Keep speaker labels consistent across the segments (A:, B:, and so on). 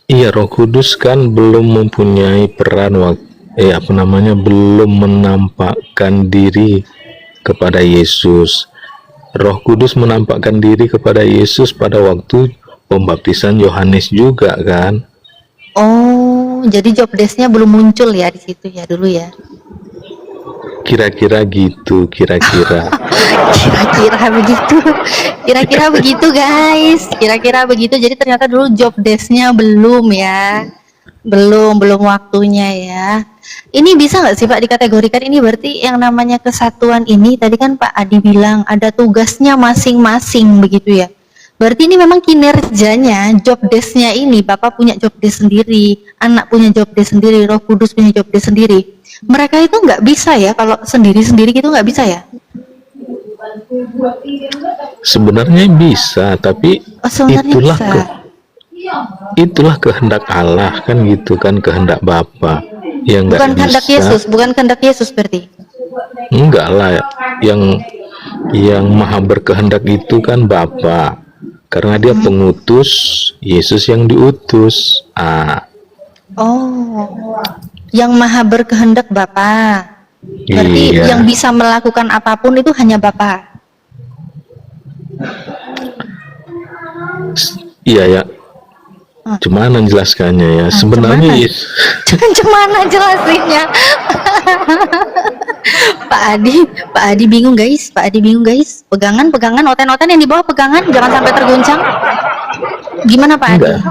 A: Iya, Roh Kudus kan belum mempunyai peran belum menampakkan diri kepada Yesus. Roh Kudus menampakkan diri kepada Yesus pada waktu pembaptisan Yohanes juga kan?
B: Oh, jadi job desk-nya belum muncul ya di situ ya dulu ya.
A: Kira-kira gitu, kira-kira.
B: Kira-kira begitu. Kira-kira begitu, guys. Kira-kira begitu. Jadi ternyata dulu job desk-nya belum ya. Belum waktunya ya. Ini bisa nggak sih Pak dikategorikan ini berarti yang namanya kesatuan ini tadi kan Pak Adi bilang ada tugasnya masing-masing begitu ya. Berarti ini memang kinerjanya, job desk-nya ini Bapak punya job desk sendiri, anak punya job desk sendiri, Roh Kudus punya job desk sendiri. Mereka itu nggak bisa ya kalau sendiri-sendiri gitu nggak bisa ya?
A: Sebenarnya bisa, tapi itulah
B: Bisa.
A: itulah kehendak Allah kan gitu kan, kehendak Bapa yang nggak
B: Bukan kehendak
A: bisa.
B: Yesus, bukan kehendak Yesus berarti.
A: Enggak lah, yang maha berkehendak itu kan Bapa, karena dia pengutus, Yesus yang diutus.
B: Oh, yang maha berkehendak Bapa. Berarti
A: Iya,
B: yang bisa melakukan apapun itu hanya Bapa.
A: iya ya. Gimana menjelaskannya ya? Sebenarnya
B: Gimana jelasinnya? Pak Adi bingung guys, Pegangan, oten-oten yang di bawah pegangan, jangan sampai terguncang. Gimana Pak Adi?
A: enggak.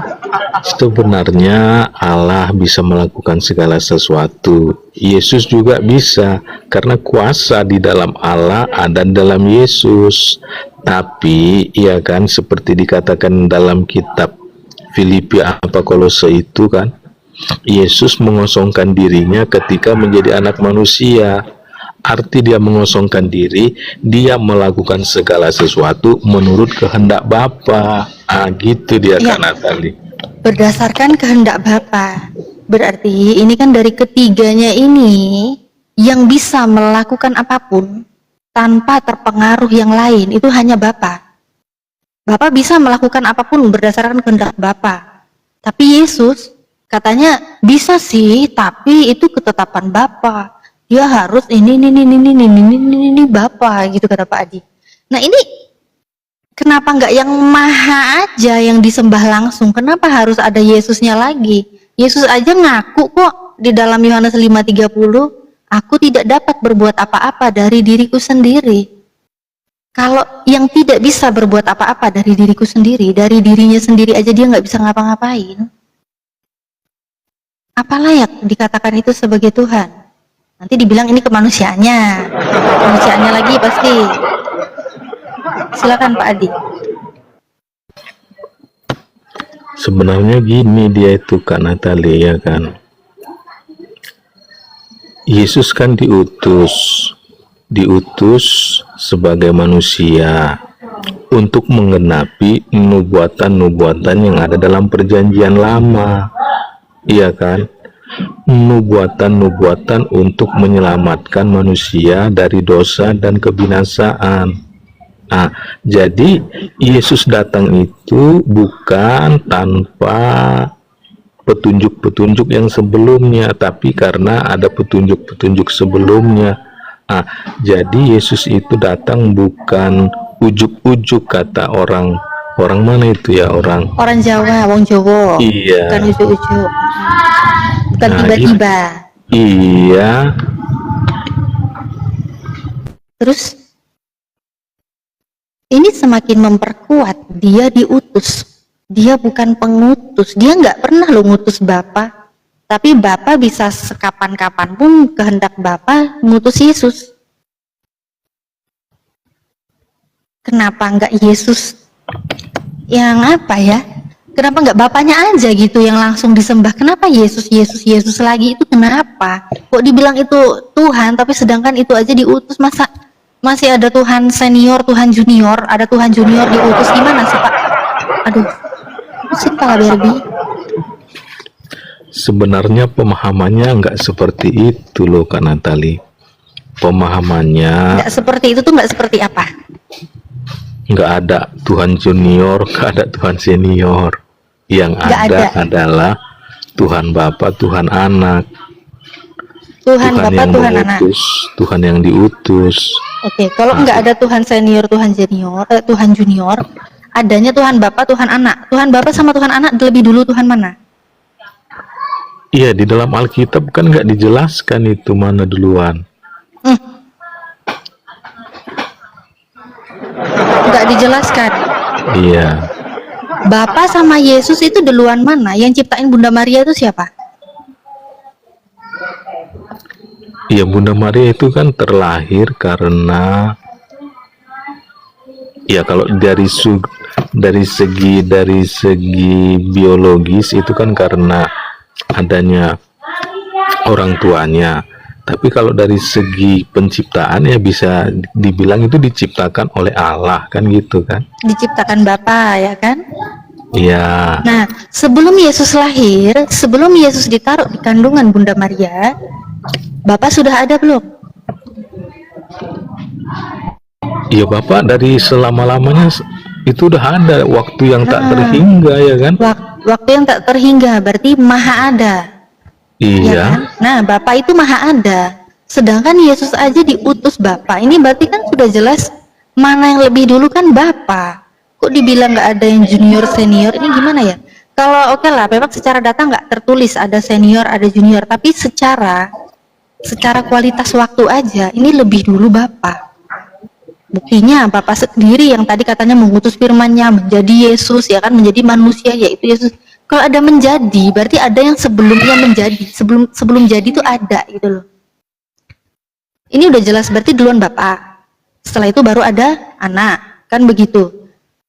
A: Sebenarnya Allah bisa melakukan segala sesuatu. Yesus juga bisa, karena kuasa di dalam Allah ada dalam Yesus. Tapi ya kan, seperti dikatakan dalam kitab Filipi apa Kolose itu kan, Yesus mengosongkan dirinya ketika menjadi anak manusia. Arti dia mengosongkan diri, dia melakukan segala sesuatu menurut kehendak Bapa. Gitu dia
B: Iya.
A: Kak Natali.
B: Berdasarkan kehendak Bapa. Berarti ini kan dari ketiganya ini yang bisa melakukan apapun tanpa terpengaruh yang lain itu hanya Bapa. Bapa bisa melakukan apapun berdasarkan kehendak Bapa. Tapi Yesus katanya bisa sih, tapi itu ketetapan Bapa. Dia harus ini Bapa gitu kata Pak Adi. Nah ini kenapa nggak yang maha aja yang disembah langsung? Kenapa harus ada Yesusnya lagi? Yesus aja ngaku kok di dalam Yohanes 5:30, aku tidak dapat berbuat apa-apa dari diriku sendiri. Kalau yang tidak bisa berbuat apa-apa dari diriku sendiri, dari dirinya sendiri aja dia nggak bisa ngapa-ngapain. Apa layak dikatakan itu sebagai Tuhan? Nanti dibilang ini kemanusiaannya lagi pasti. Silakan Pak Adi.
A: Sebenarnya gini dia itu Kak Natali ya kan. Yesus kan diutus sebagai manusia untuk menggenapi nubuatan-nubuatan yang ada dalam perjanjian lama. Iya kan? Nubuatan-nubuatan untuk menyelamatkan manusia dari dosa dan kebinasaan. Jadi Yesus datang itu bukan tanpa petunjuk-petunjuk yang sebelumnya, tapi karena ada petunjuk-petunjuk sebelumnya. Jadi Yesus itu datang bukan ujuk-ujuk, kata orang mana itu ya, orang
B: Jawa, wong Jawa.
A: Iya.
B: Bukan ujuk-ujuk. Bukan tiba-tiba.
A: Iya.
B: Terus ini semakin memperkuat dia diutus. Dia bukan pengutus. Dia nggak pernah lo ngutus Bapa. Tapi Bapa bisa sekapan-kapan pun kehendak Bapa ngutus Yesus. Kenapa nggak Yesus yang apa ya? Kenapa nggak Bapaknya aja gitu yang langsung disembah? Kenapa Yesus lagi itu kenapa? Kok dibilang itu Tuhan tapi sedangkan itu aja diutus, masa masih ada Tuhan senior, Tuhan junior, ada Tuhan junior diutus, gimana sih Pak? Aduh, pusing kepala Barbie.
A: Sebenarnya pemahamannya nggak seperti itu loh Kak Natali. Pemahamannya
B: Nggak seperti itu tuh nggak seperti apa?
A: Nggak ada Tuhan junior, nggak ada Tuhan senior. Yang
B: Nggak
A: ada
B: ada.
A: adalah Tuhan Bapa, Tuhan Anak,
B: Tuhan
A: Tuhan
B: Bapa,
A: yang
B: Tuhan Anak.
A: mengutus, Tuhan yang diutus.
B: Oke, kalau
A: Nah,
B: nggak ada Tuhan senior, Tuhan junior, Tuhan junior, adanya Tuhan Bapa, Tuhan Anak. Tuhan Bapa sama Tuhan Anak lebih dulu Tuhan mana?
A: iya, di dalam Alkitab kan nggak dijelaskan itu mana duluan.
B: Hmm, nggak dijelaskan.
A: Iya,
B: Bapa sama Yesus itu duluan mana? Yang ciptain Bunda Maria itu siapa?
A: iya, Bunda Maria itu kan terlahir karena, ya kalau dari segi biologis itu kan karena adanya orang tuanya. Tapi kalau dari segi penciptaan ya bisa dibilang itu diciptakan oleh Allah kan gitu kan?
B: Diciptakan Bapa, ya kan?
A: Iya,
B: Nah, sebelum Yesus lahir, sebelum Yesus ditaruh di kandungan Bunda Maria, Bapa sudah ada belum?
A: iya Bapak dari selama-lamanya itu udah ada waktu yang tak terhingga ya kan?
B: Waktu yang tak terhingga, berarti maha ada. Ya
A: Iya,
B: kan? Nah, Bapa itu maha ada. Sedangkan Yesus aja diutus Bapa. Ini berarti kan sudah jelas mana yang lebih dulu kan Bapa. Kok dibilang nggak ada yang junior senior? Ini gimana ya? Kalau oke lah, memang secara data nggak tertulis ada senior, ada junior. Tapi secara kualitas waktu aja, ini lebih dulu Bapa. Buktinya Bapa sendiri yang tadi katanya mengutus firman-Nya menjadi Yesus, ya kan, menjadi manusia yaitu Yesus. Kalau ada menjadi, berarti ada yang sebelumnya menjadi. Sebelum jadi itu ada gitu loh. Ini udah jelas berarti duluan Bapak. Setelah itu baru ada anak, kan begitu.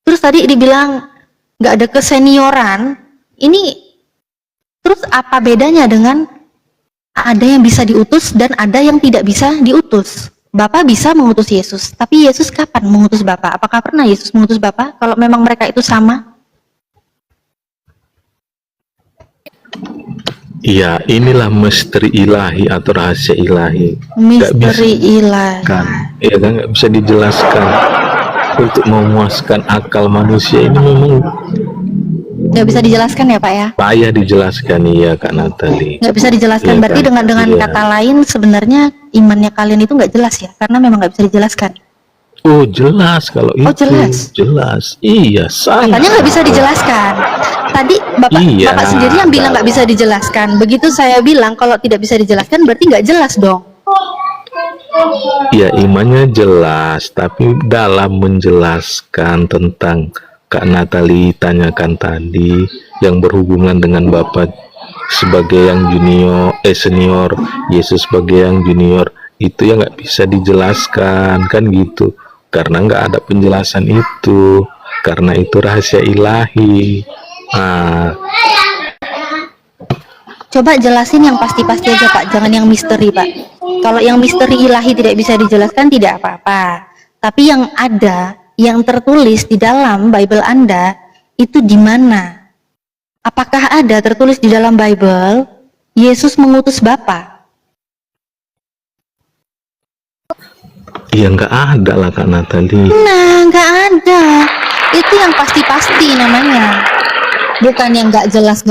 B: Terus tadi dibilang nggak ada kesenioran. Ini terus apa bedanya dengan ada yang bisa diutus dan ada yang tidak bisa diutus? Bapak bisa mengutus Yesus, tapi Yesus kapan mengutus Bapak? Apakah pernah Yesus mengutus Bapak? Kalau memang mereka itu sama?
A: iya, inilah misteri ilahi atau rahasia ilahi. Nggak bisa
B: Misteri ilahi.
A: kan? Iya kan nggak bisa dijelaskan. Untuk memuaskan akal manusia ini memang
B: Nggak bisa dijelaskan ya Pak ya?
A: payah dijelaskan, iya Kak Natali.
B: Nggak bisa dijelaskan,
A: Iya
B: berarti
A: kan?
B: dengan
A: Iya.
B: kata lain sebenarnya imannya kalian itu nggak jelas ya? Karena memang nggak bisa dijelaskan.
A: Oh jelas kalau
B: Oh,
A: itu
B: jelas.
A: Iya sangat.
B: Katanya nggak bisa dijelaskan. Tadi
A: Iya,
B: Bapak sendiri yang bilang nggak bisa dijelaskan. Begitu saya bilang kalau tidak bisa dijelaskan berarti nggak jelas dong.
A: Ya imannya jelas, tapi dalam menjelaskan tentang Kak Natali tanyakan tadi yang berhubungan dengan Bapak sebagai yang senior, Yesus sebagai yang junior, itu ya nggak bisa dijelaskan kan gitu, karena nggak ada penjelasan itu, karena itu rahasia ilahi. Nah,
B: Coba jelasin yang pasti-pasti aja Pak, jangan yang misteri Pak. Kalau yang misteri ilahi tidak bisa dijelaskan tidak apa-apa. Tapi yang ada, yang tertulis di dalam Bible Anda, itu di mana? Apakah ada tertulis di dalam Bible, Yesus mengutus Bapa?
A: ya nggak ada lah Kak Natali.
B: Nah, nggak ada. Itu yang pasti-pasti namanya. Bukan yang nggak jelas,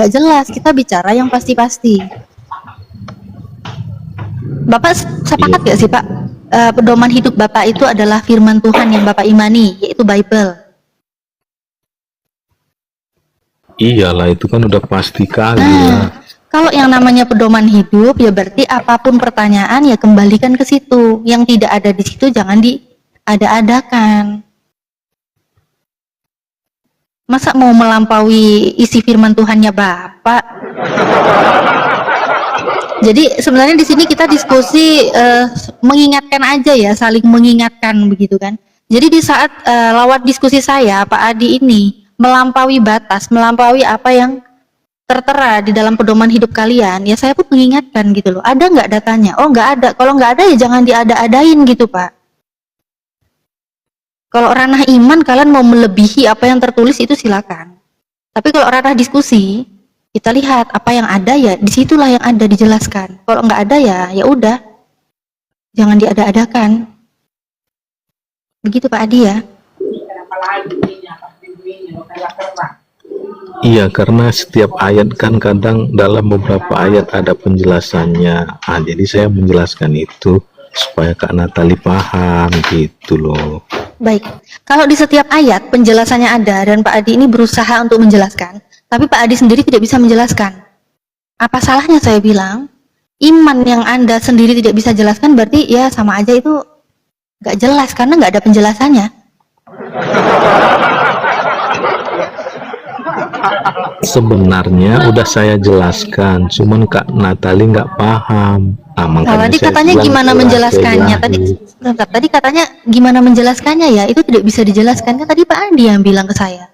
B: kita bicara yang pasti-pasti. Bapak sepakat nggak sih Pak? Pedoman hidup Bapak itu adalah firman Tuhan yang Bapak imani, yaitu Bible.
A: Iyalah itu kan udah pasti kali ya.
B: Nah, kalau yang namanya pedoman hidup ya berarti apapun pertanyaan ya kembalikan ke situ. Yang tidak ada di situ jangan diada-adakan. Masa mau melampaui isi firman Tuhannya Bapak? Jadi sebenarnya di sini kita diskusi mengingatkan aja ya, saling mengingatkan begitu kan. Jadi di saat lewat diskusi saya, Pak Adi ini melampaui batas, melampaui apa yang tertera di dalam pedoman hidup kalian, ya saya pun mengingatkan gitu loh. Ada nggak datanya? Oh nggak ada. Kalau nggak ada ya jangan diada-adain gitu Pak. Kalau ranah iman kalian mau melebihi apa yang tertulis itu silakan. Tapi kalau ranah diskusi, kita lihat apa yang ada ya disitulah yang ada dijelaskan. Kalau nggak ada ya udah, jangan diada-adakan. Begitu Pak Adi ya.
A: Iya, karena setiap ayat kan kadang dalam beberapa ayat ada penjelasannya. Jadi saya menjelaskan itu supaya Kak Natali paham gitu loh.
B: Baik, kalau di setiap ayat penjelasannya ada dan Pak Adi ini berusaha untuk menjelaskan, tapi Pak Adi sendiri tidak bisa menjelaskan. Apa salahnya saya bilang, iman yang Anda sendiri tidak bisa jelaskan berarti ya sama aja itu nggak jelas karena nggak ada penjelasannya.
A: Sebenarnya udah saya jelaskan, cuman Kak Natali nggak paham.
B: Tadi katanya gimana menjelaskannya? Tadi katanya gimana menjelaskannya ya? Itu tidak bisa dijelaskan kan tadi Pak Andi yang bilang ke saya.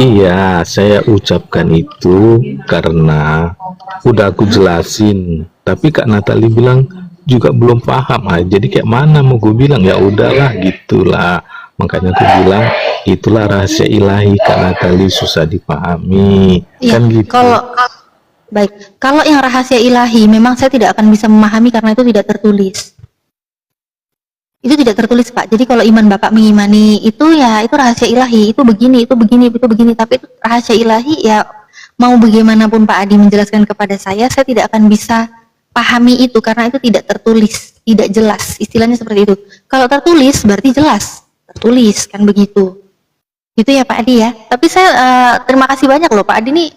A: Iya, saya ucapkan itu karena udah aku jelasin. Tapi Kak Natali bilang juga belum paham. Jadi kayak mana mau gue bilang, ya udahlah gitulah. Makanya aku bilang itulah rahasia ilahi, Kak Natali susah dipahami.
B: Iya,
A: Kan gitu.
B: Kalau yang rahasia ilahi memang saya tidak akan bisa memahami karena itu tidak tertulis. Itu tidak tertulis Pak. Jadi kalau iman Bapak mengimani itu ya itu rahasia ilahi, itu begini, itu begini, itu begini. Tapi itu rahasia ilahi ya mau bagaimanapun Pak Adi menjelaskan kepada saya tidak akan bisa pahami itu karena itu tidak tertulis, tidak jelas. Istilahnya seperti itu. Kalau tertulis berarti jelas, tertulis kan begitu. Gitu ya Pak Adi ya. Tapi saya terima kasih banyak loh Pak Adi nih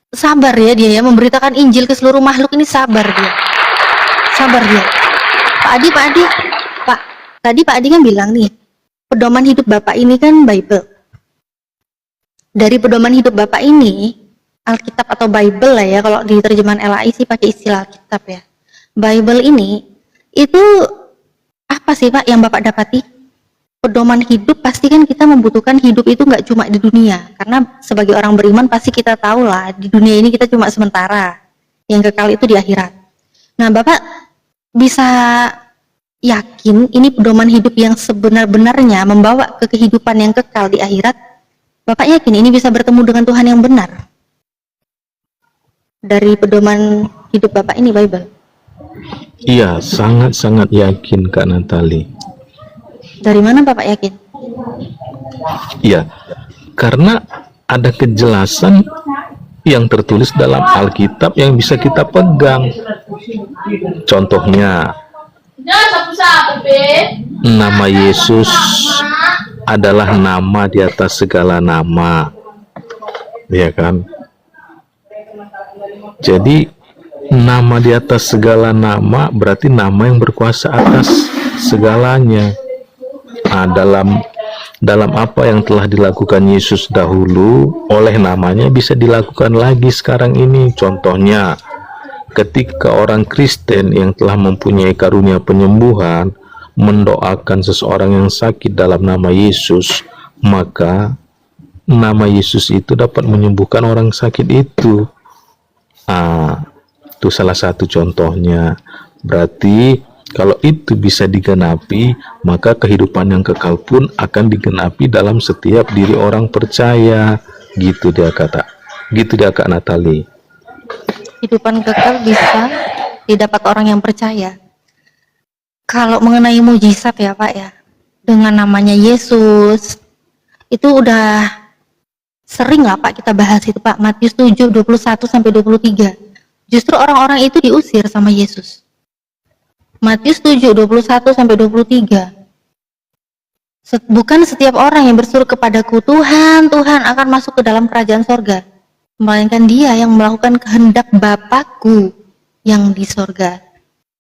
B: sabar ya dia ya memberitakan Injil ke seluruh makhluk ini sabar dia. Pak Adi, tadi Pak Adi kan bilang nih, pedoman hidup Bapak ini kan Bible. Dari pedoman hidup Bapak ini, Alkitab atau Bible lah ya, kalau di terjemahan LAI sih pakai istilah Alkitab ya. Bible ini, itu apa sih Pak yang Bapak dapati? Pedoman hidup pasti kan kita membutuhkan hidup itu nggak cuma di dunia. Karena sebagai orang beriman pasti kita tahu lah, di dunia ini kita cuma sementara. Yang kekal itu di akhirat. Nah Bapak bisa yakin ini pedoman hidup yang sebenar-benarnya membawa ke kehidupan yang kekal di akhirat? Bapak yakin ini bisa bertemu dengan Tuhan yang benar? Dari pedoman hidup Bapak ini Bible?
A: Iya, sangat-sangat yakin Kak Natali.
B: Dari mana Bapak yakin?
A: Iya, karena ada kejelasan yang tertulis dalam Alkitab yang bisa kita pegang. Contohnya, nama Yesus adalah nama di atas segala nama, ya kan? Jadi nama di atas segala nama berarti nama yang berkuasa atas segalanya. Nah, dalam apa yang telah dilakukan Yesus dahulu oleh namanya bisa dilakukan lagi sekarang ini. Contohnya, ketika orang Kristen yang telah mempunyai karunia penyembuhan mendoakan seseorang yang sakit dalam nama Yesus, maka nama Yesus itu dapat menyembuhkan orang sakit itu. Itu salah satu contohnya. Berarti kalau itu bisa digenapi, maka kehidupan yang kekal pun akan digenapi dalam setiap diri orang percaya. Gitu dia Kak Natali.
B: Kehidupan kekal bisa didapat orang yang percaya. Kalau mengenai mujizat ya Pak ya, dengan namanya Yesus, itu udah sering lah Pak kita bahas itu Pak, Matius 7, 21-23. Justru orang-orang itu diusir sama Yesus. Matius 7, 21-23. Bukan setiap orang yang berseru kepadaku, Tuhan, Tuhan akan masuk ke dalam kerajaan sorga, melainkan dia yang melakukan kehendak Bapakku yang di sorga.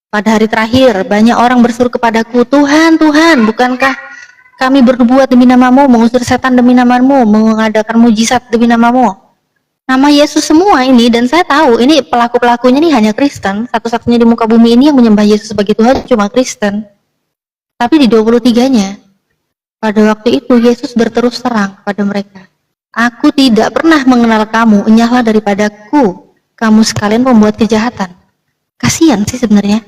B: Pada hari terakhir, banyak orang berseru kepadaku, Tuhan, Tuhan, bukankah kami berbuat demi namamu, mengusir setan demi namamu, mengadakan mujizat demi namamu? Nama Yesus semua ini, dan saya tahu ini pelaku-pelakunya ini hanya Kristen. Satu-satunya di muka bumi ini yang menyembah Yesus sebagai Tuhan cuma Kristen. Tapi di 23-nya, pada waktu itu Yesus berterus terang pada mereka, Aku tidak pernah mengenal kamu, enyahlah daripadaku, kamu sekalian pembuat kejahatan. Kasihan sih sebenarnya.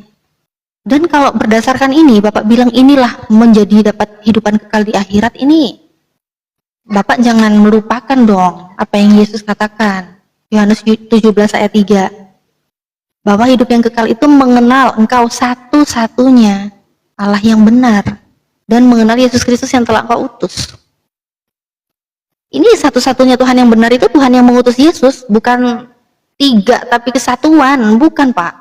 B: Dan kalau berdasarkan ini, Bapak bilang inilah menjadi dapat kehidupan kekal di akhirat ini, Bapak jangan melupakan dong apa yang Yesus katakan. Yohanes 17 ayat 3. Bahwa hidup yang kekal itu mengenal engkau satu-satunya Allah yang benar dan mengenal Yesus Kristus yang telah Engkau utus. Ini satu-satunya Tuhan yang benar itu Tuhan yang mengutus Yesus, bukan tiga tapi kesatuan, bukan Pak.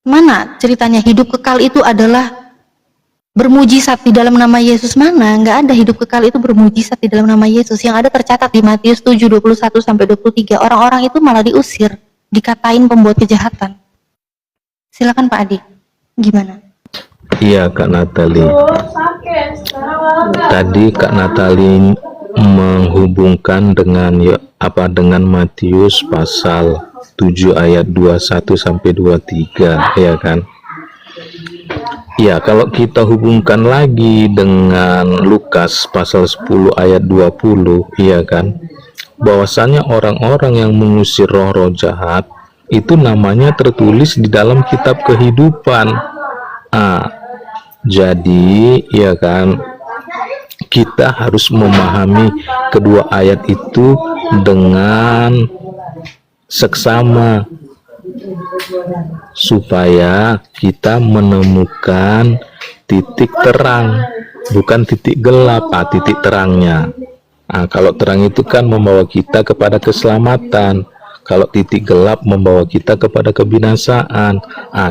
B: Mana ceritanya hidup kekal itu adalah bermujizat di dalam nama Yesus? Mana? Nggak ada hidup kekal itu bermujizat di dalam nama Yesus. Yang ada tercatat di Matius 7:21-23, orang-orang itu malah diusir, dikatain pembuat kejahatan. Silakan Pak Adi, gimana?
A: Iya Kak Natali. Tadi Kak Natali menghubungkan dengan dengan Matius pasal 7 ayat 21-23, ya kan? Ya, kalau kita hubungkan lagi dengan Lukas pasal 10 ayat 20, ya kan? Bahwasanya orang-orang yang mengusir roh-roh jahat itu namanya tertulis di dalam kitab kehidupan. Jadi, ya kan, kita harus memahami kedua ayat itu dengan seksama supaya kita menemukan titik terang, bukan titik gelap. Titik terangnya. Kalau terang itu kan membawa kita kepada keselamatan. Kalau titik gelap membawa kita kepada kebinasaan.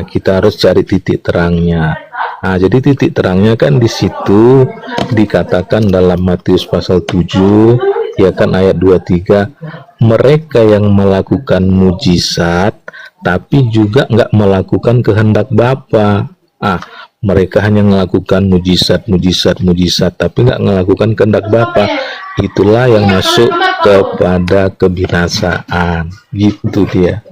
A: Kita harus cari titik terangnya. Jadi titik terangnya kan di situ dikatakan dalam Matius pasal 7, ya kan, ayat 23, mereka yang melakukan mujizat tapi juga nggak melakukan kehendak Bapa. Mereka hanya melakukan mujizat tapi nggak melakukan kehendak Bapa. Itulah yang masuk kepada kebinasaan. Gitu dia.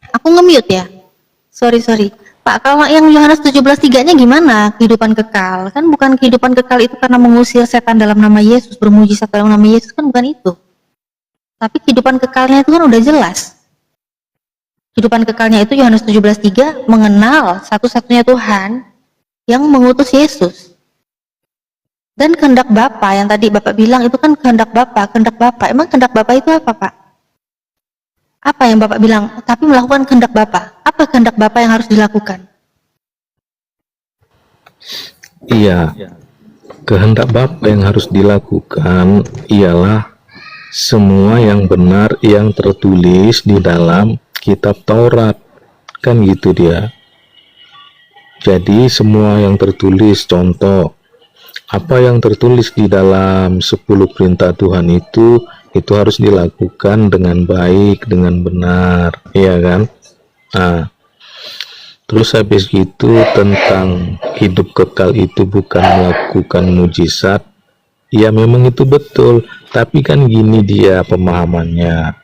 B: Aku nge-mute ya? Sorry. Pak, kalau yang Yohanes 17:3-nya gimana? Kehidupan kekal. Kan bukan kehidupan kekal itu karena mengusir setan dalam nama Yesus, bermujizat dalam nama Yesus, kan bukan itu. Tapi kehidupan kekalnya itu kan udah jelas. Kehidupan kekalnya itu Yohanes 17:3, mengenal satu-satunya Tuhan yang mengutus Yesus. Dan kehendak Bapa yang tadi Bapak bilang itu kan kehendak Bapa. Emang kehendak Bapa itu apa, Pak? Apa yang Bapak bilang? Tapi melakukan kehendak Bapa. Apa kehendak Bapa yang harus dilakukan?
A: Iya, kehendak Bapa yang harus dilakukan ialah semua yang benar yang tertulis di dalam kitab Taurat. Kan gitu dia. Jadi semua yang tertulis, contoh, apa yang tertulis di dalam 10 perintah Tuhan itu harus dilakukan dengan baik, dengan benar, ya kan? Terus habis itu tentang hidup kekal itu bukan melakukan mujizat. Ya memang itu betul, tapi kan gini dia pemahamannya.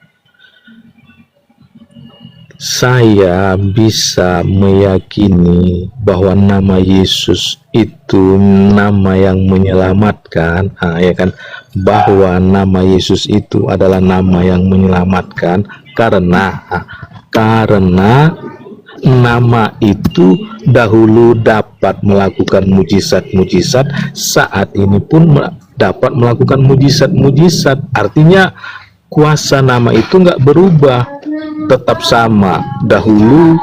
A: Saya bisa meyakini bahwa nama Yesus itu nama yang menyelamatkan, ya kan? Bahwa nama Yesus itu adalah nama yang menyelamatkan karena nama itu dahulu dapat melakukan mujizat-mujizat, saat ini pun dapat melakukan mujizat-mujizat. Artinya kuasa nama itu nggak berubah, tetap sama dahulu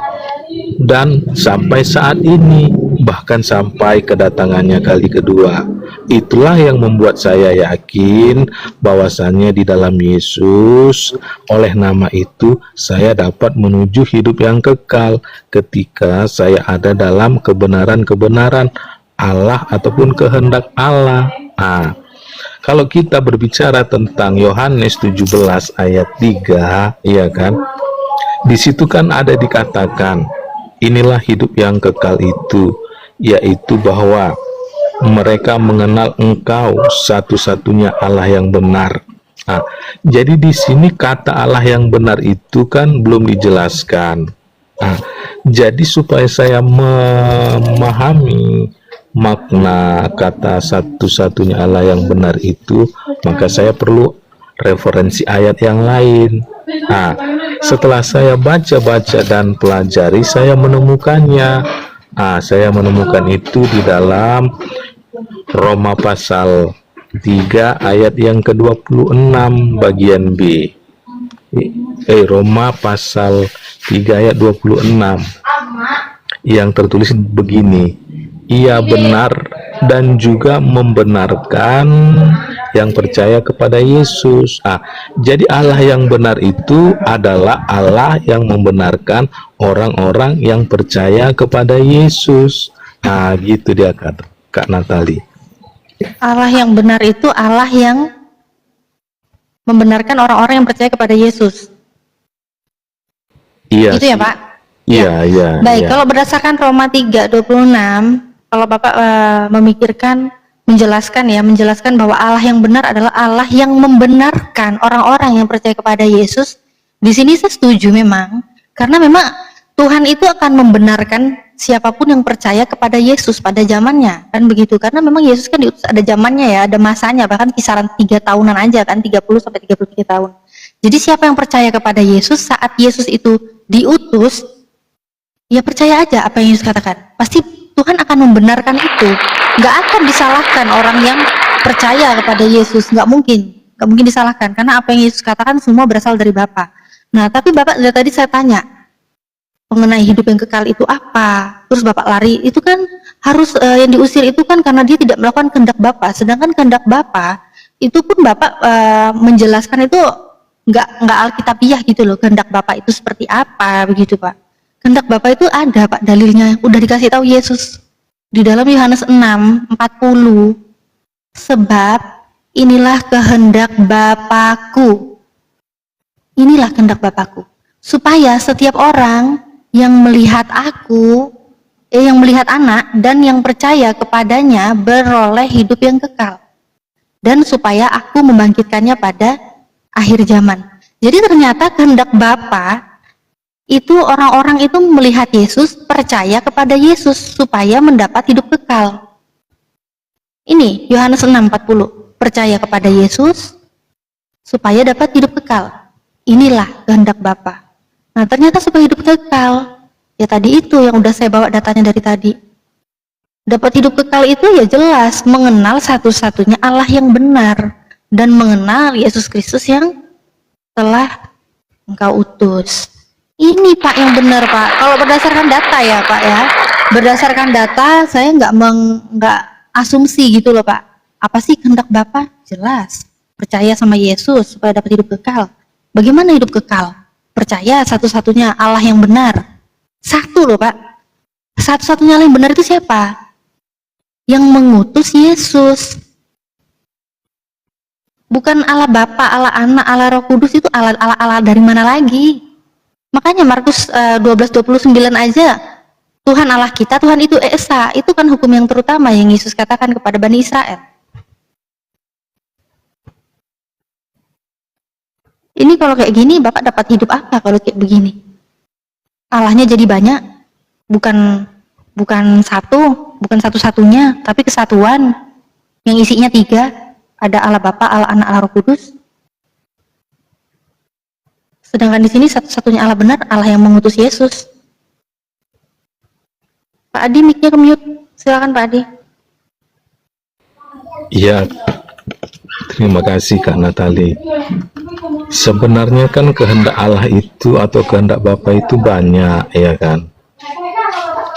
A: dan sampai saat ini, bahkan sampai kedatangannya kali kedua. Itulah yang membuat saya yakin bahwasannya di dalam Yesus, oleh nama itu saya dapat menuju hidup yang kekal ketika saya ada dalam kebenaran-kebenaran Allah ataupun kehendak Allah. Kalau kita berbicara tentang Yohanes 17 ayat 3, ya kan? Di situ kan ada dikatakan, inilah hidup yang kekal itu, yaitu bahwa mereka mengenal Engkau satu-satunya Allah yang benar. Jadi di sini kata Allah yang benar itu kan belum dijelaskan. Jadi supaya saya memahami makna kata satu-satunya Allah yang benar itu, maka saya perlu referensi ayat yang lain. Setelah saya baca-baca dan pelajari, saya menemukannya. Saya menemukan itu di dalam Roma pasal 3 ayat yang ke-26 bagian B. Roma pasal 3 ayat 26 yang tertulis begini, ia benar dan juga membenarkan yang percaya kepada Yesus. Jadi Allah yang benar itu adalah Allah yang membenarkan orang-orang yang percaya kepada Yesus. Gitu dia Kak Natali.
B: Allah yang benar itu Allah yang membenarkan orang-orang yang percaya kepada Yesus.
A: Iya.
B: Itu ya, Pak?
A: Iya.
B: Baik, kalau berdasarkan Roma 3:26, kalau Bapak menjelaskan bahwa Allah yang benar adalah Allah yang membenarkan orang-orang yang percaya kepada Yesus. Di sini saya setuju memang, karena memang Tuhan itu akan membenarkan siapapun yang percaya kepada Yesus pada zamannya, kan begitu? Karena memang Yesus kan diutus ada zamannya ya, ada masanya, bahkan kisaran 3 tahunan aja kan, 30 sampai 33 tahun. Jadi siapa yang percaya kepada Yesus saat Yesus itu diutus, ya percaya aja apa yang Yesus katakan. Pasti Tuhan akan membenarkan itu. Nggak akan disalahkan orang yang percaya kepada Yesus. Nggak mungkin disalahkan. Karena apa yang Yesus katakan semua berasal dari Bapa. Nah, tapi Bapak dari tadi saya tanya, mengenai hidup yang kekal itu apa? Terus Bapak lari, itu kan harus yang diusir itu kan karena dia tidak melakukan kehendak Bapa. Sedangkan kehendak Bapa, itu pun Bapak menjelaskan itu nggak alkitabiah gitu loh. Kehendak Bapa itu seperti apa, begitu Pak. Kehendak Bapa itu ada Pak dalilnya, udah dikasih tahu Yesus di dalam Yohanes 6:40. Sebab inilah kehendak Bapakku. Inilah kehendak Bapakku, supaya setiap orang yang melihat yang melihat anak dan yang percaya kepadanya beroleh hidup yang kekal, dan supaya aku membangkitkannya pada akhir zaman. Jadi ternyata kehendak Bapa itu orang-orang itu melihat Yesus, percaya kepada Yesus supaya mendapat hidup kekal. Ini Yohanes 6:40, percaya kepada Yesus supaya dapat hidup kekal. Inilah kehendak Bapa. Nah, ternyata supaya hidup kekal, ya tadi itu yang udah saya bawa datanya dari tadi. Dapat hidup kekal itu ya jelas mengenal satu-satunya Allah yang benar dan mengenal Yesus Kristus yang telah Engkau utus. Ini Pak yang benar Pak. Kalau berdasarkan data ya Pak ya, berdasarkan data saya nggak asumsi gitu loh Pak. Apa sih kehendak Bapa? Jelas percaya sama Yesus supaya dapat hidup kekal. Bagaimana hidup kekal? Percaya satu-satunya Allah yang benar. Satu loh Pak. Satu-satunya Allah yang benar itu siapa? Yang mengutus Yesus. Bukan Allah Bapa, Allah Anak, Allah Roh Kudus, itu Allah dari mana lagi? Makanya Markus 12:29 aja, Tuhan Allah kita, Tuhan itu Esa. Itu kan hukum yang terutama yang Yesus katakan kepada Bani Israel. Ini kalau kayak gini, Bapak dapat hidup apa kalau kayak begini? Allahnya jadi banyak, bukan satu-satunya, tapi kesatuan yang isinya 3. Ada Allah Bapa, Allah Anak, Allah Roh Kudus. Sedangkan di sini satu-satunya Allah benar, Allah yang mengutus Yesus. Pak Adi, mic-nya ke-mute. Silakan Pak Adi.
A: Iya, terima kasih Kak Natali. Sebenarnya kan kehendak Allah itu atau kehendak Bapa itu banyak, ya kan?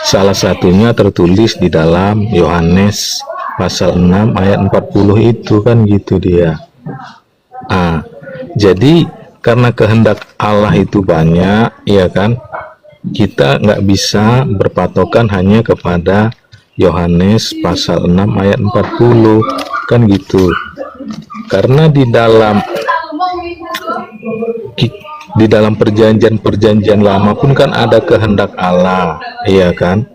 A: Salah satunya tertulis di dalam Yohanes pasal 6 ayat 40 itu kan gitu dia. Jadi karena kehendak Allah itu banyak, ya kan, kita nggak bisa berpatokan hanya kepada Yohanes pasal 6 ayat 40 kan gitu. Karena di dalam perjanjian lama pun kan ada kehendak Allah, ya kan.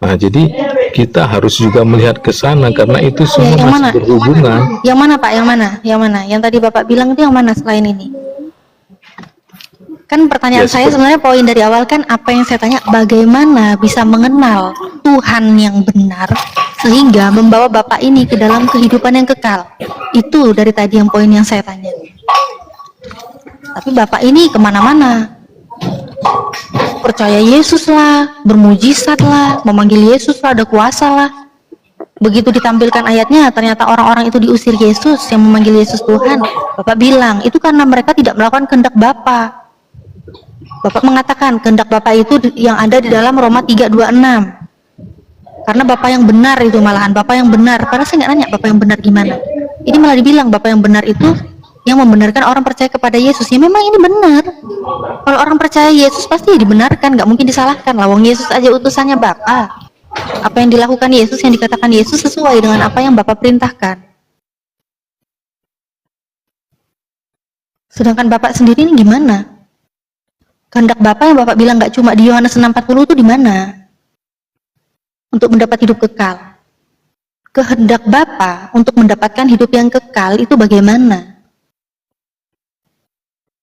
A: Nah, jadi kita harus juga melihat ke sana karena itu semua masih berhubungan.
B: Yang mana Pak? Yang mana? Yang tadi Bapak bilang itu yang mana selain ini? Kan pertanyaan saya sebenarnya poin dari awal kan apa yang saya tanya, bagaimana bisa mengenal Tuhan yang benar sehingga membawa Bapak ini ke dalam kehidupan yang kekal. Itu dari tadi yang poin yang saya tanya. Tapi Bapak ini kemana-mana. percaya Yesus lah, bermujizat lah, memanggil Yesus lah, ada kuasa lah. Begitu ditampilkan ayatnya, ternyata orang-orang itu diusir Yesus, yang memanggil Yesus Tuhan. Bapak bilang, itu karena mereka tidak melakukan kehendak Bapa. Bapak mengatakan, kehendak Bapa itu yang ada di dalam Roma 3:26. Karena Bapak yang benar itu malahan, Bapak yang benar. Karena saya nggak nanya Bapak yang benar gimana. Ini malah dibilang Bapak yang benar itu yang membenarkan orang percaya kepada Yesus. Ya memang ini benar. Kalau orang percaya Yesus pasti dibenarkan, nggak mungkin disalahkan. Lawang Yesus aja utusannya Bapa. Apa yang dilakukan Yesus, yang dikatakan Yesus sesuai dengan apa yang Bapak perintahkan. Sedangkan Bapak sendiri ini gimana? Kehendak Bapak yang Bapak bilang nggak cuma di Yohanes 6:40 itu di mana? Untuk mendapat hidup kekal. Kehendak Bapak untuk mendapatkan hidup yang kekal itu bagaimana?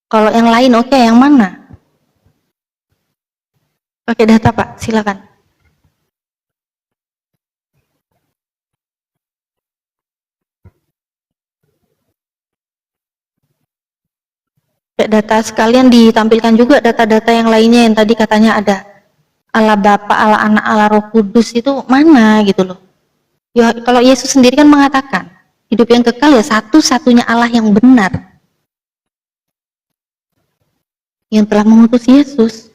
B: Kalau yang lain oke, yang mana? Pakai data Pak, silakan. Data sekalian ditampilkan juga data-data yang lainnya yang tadi katanya ada Allah Bapa, Allah Anak, Allah Roh Kudus, itu mana gitu loh. Ya kalau Yesus sendiri kan mengatakan hidup yang kekal ya satu-satunya Allah yang benar yang telah mengutus Yesus.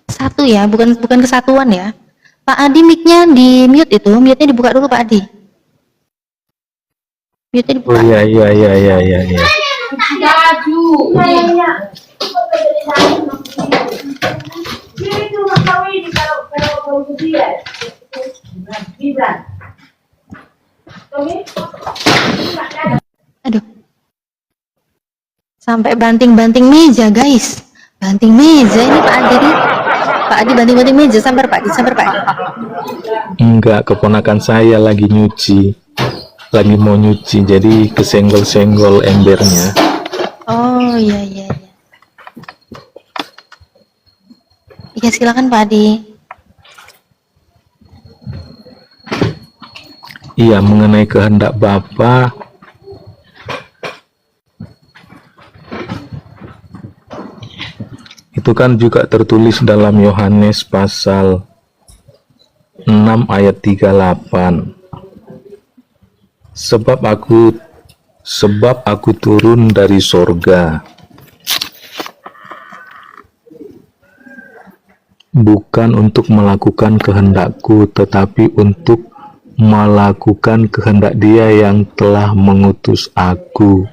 B: Satu ya, bukan kesatuan ya. Pak Adi mic-nya di mute itu, mute-nya dibuka dulu Pak Adi. Mute-nya dibuka.
A: Oh iya.
B: Aduh. Sampai banting-banting meja, guys. Banting meja ini Pak Adi nih. Pak Adi banting-banting meja, sabar Pak Adi, sabar Pak Adi.
A: Enggak, keponakan saya lagi nyuci. Lagi mau nyuci, jadi kesenggol-senggol embernya.
B: Oh iya. Iya silakan Pak Adi.
A: Iya, mengenai kehendak Bapa, itu kan juga tertulis dalam Yohanes pasal 6 ayat 38. Sebab aku turun dari sorga, bukan untuk melakukan kehendakku, tetapi untuk melakukan kehendak Dia yang telah mengutus aku.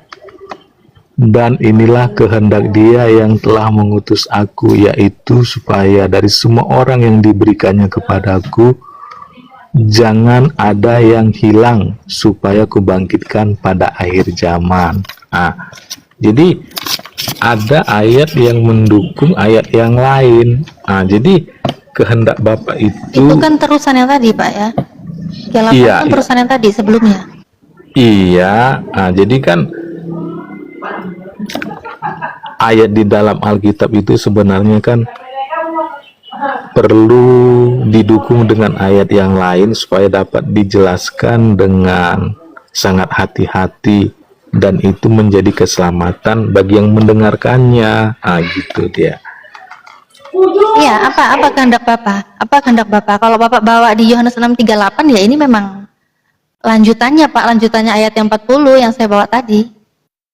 A: Dan inilah kehendak Dia yang telah mengutus aku, yaitu supaya dari semua orang yang diberikannya kepadaku, jangan ada yang hilang, supaya kubangkitkan pada akhir zaman. Jadi ada ayat yang mendukung ayat yang lain. Jadi kehendak Bapa itu
B: kan terusan yang tadi Pak ya.
A: Iya,
B: kan terusan yang tadi sebelumnya.
A: Iya, jadi kan ayat di dalam Alkitab itu sebenarnya kan perlu didukung dengan ayat yang lain supaya dapat dijelaskan dengan sangat hati-hati, dan itu menjadi keselamatan bagi yang mendengarkannya. Gitu dia.
B: Iya, apa kehendak Bapak? Apa kehendak Bapak? Kalau Bapak bawa di Yohanes 6:38 ya ini memang lanjutannya Pak, lanjutannya ayat yang 40 yang saya bawa tadi.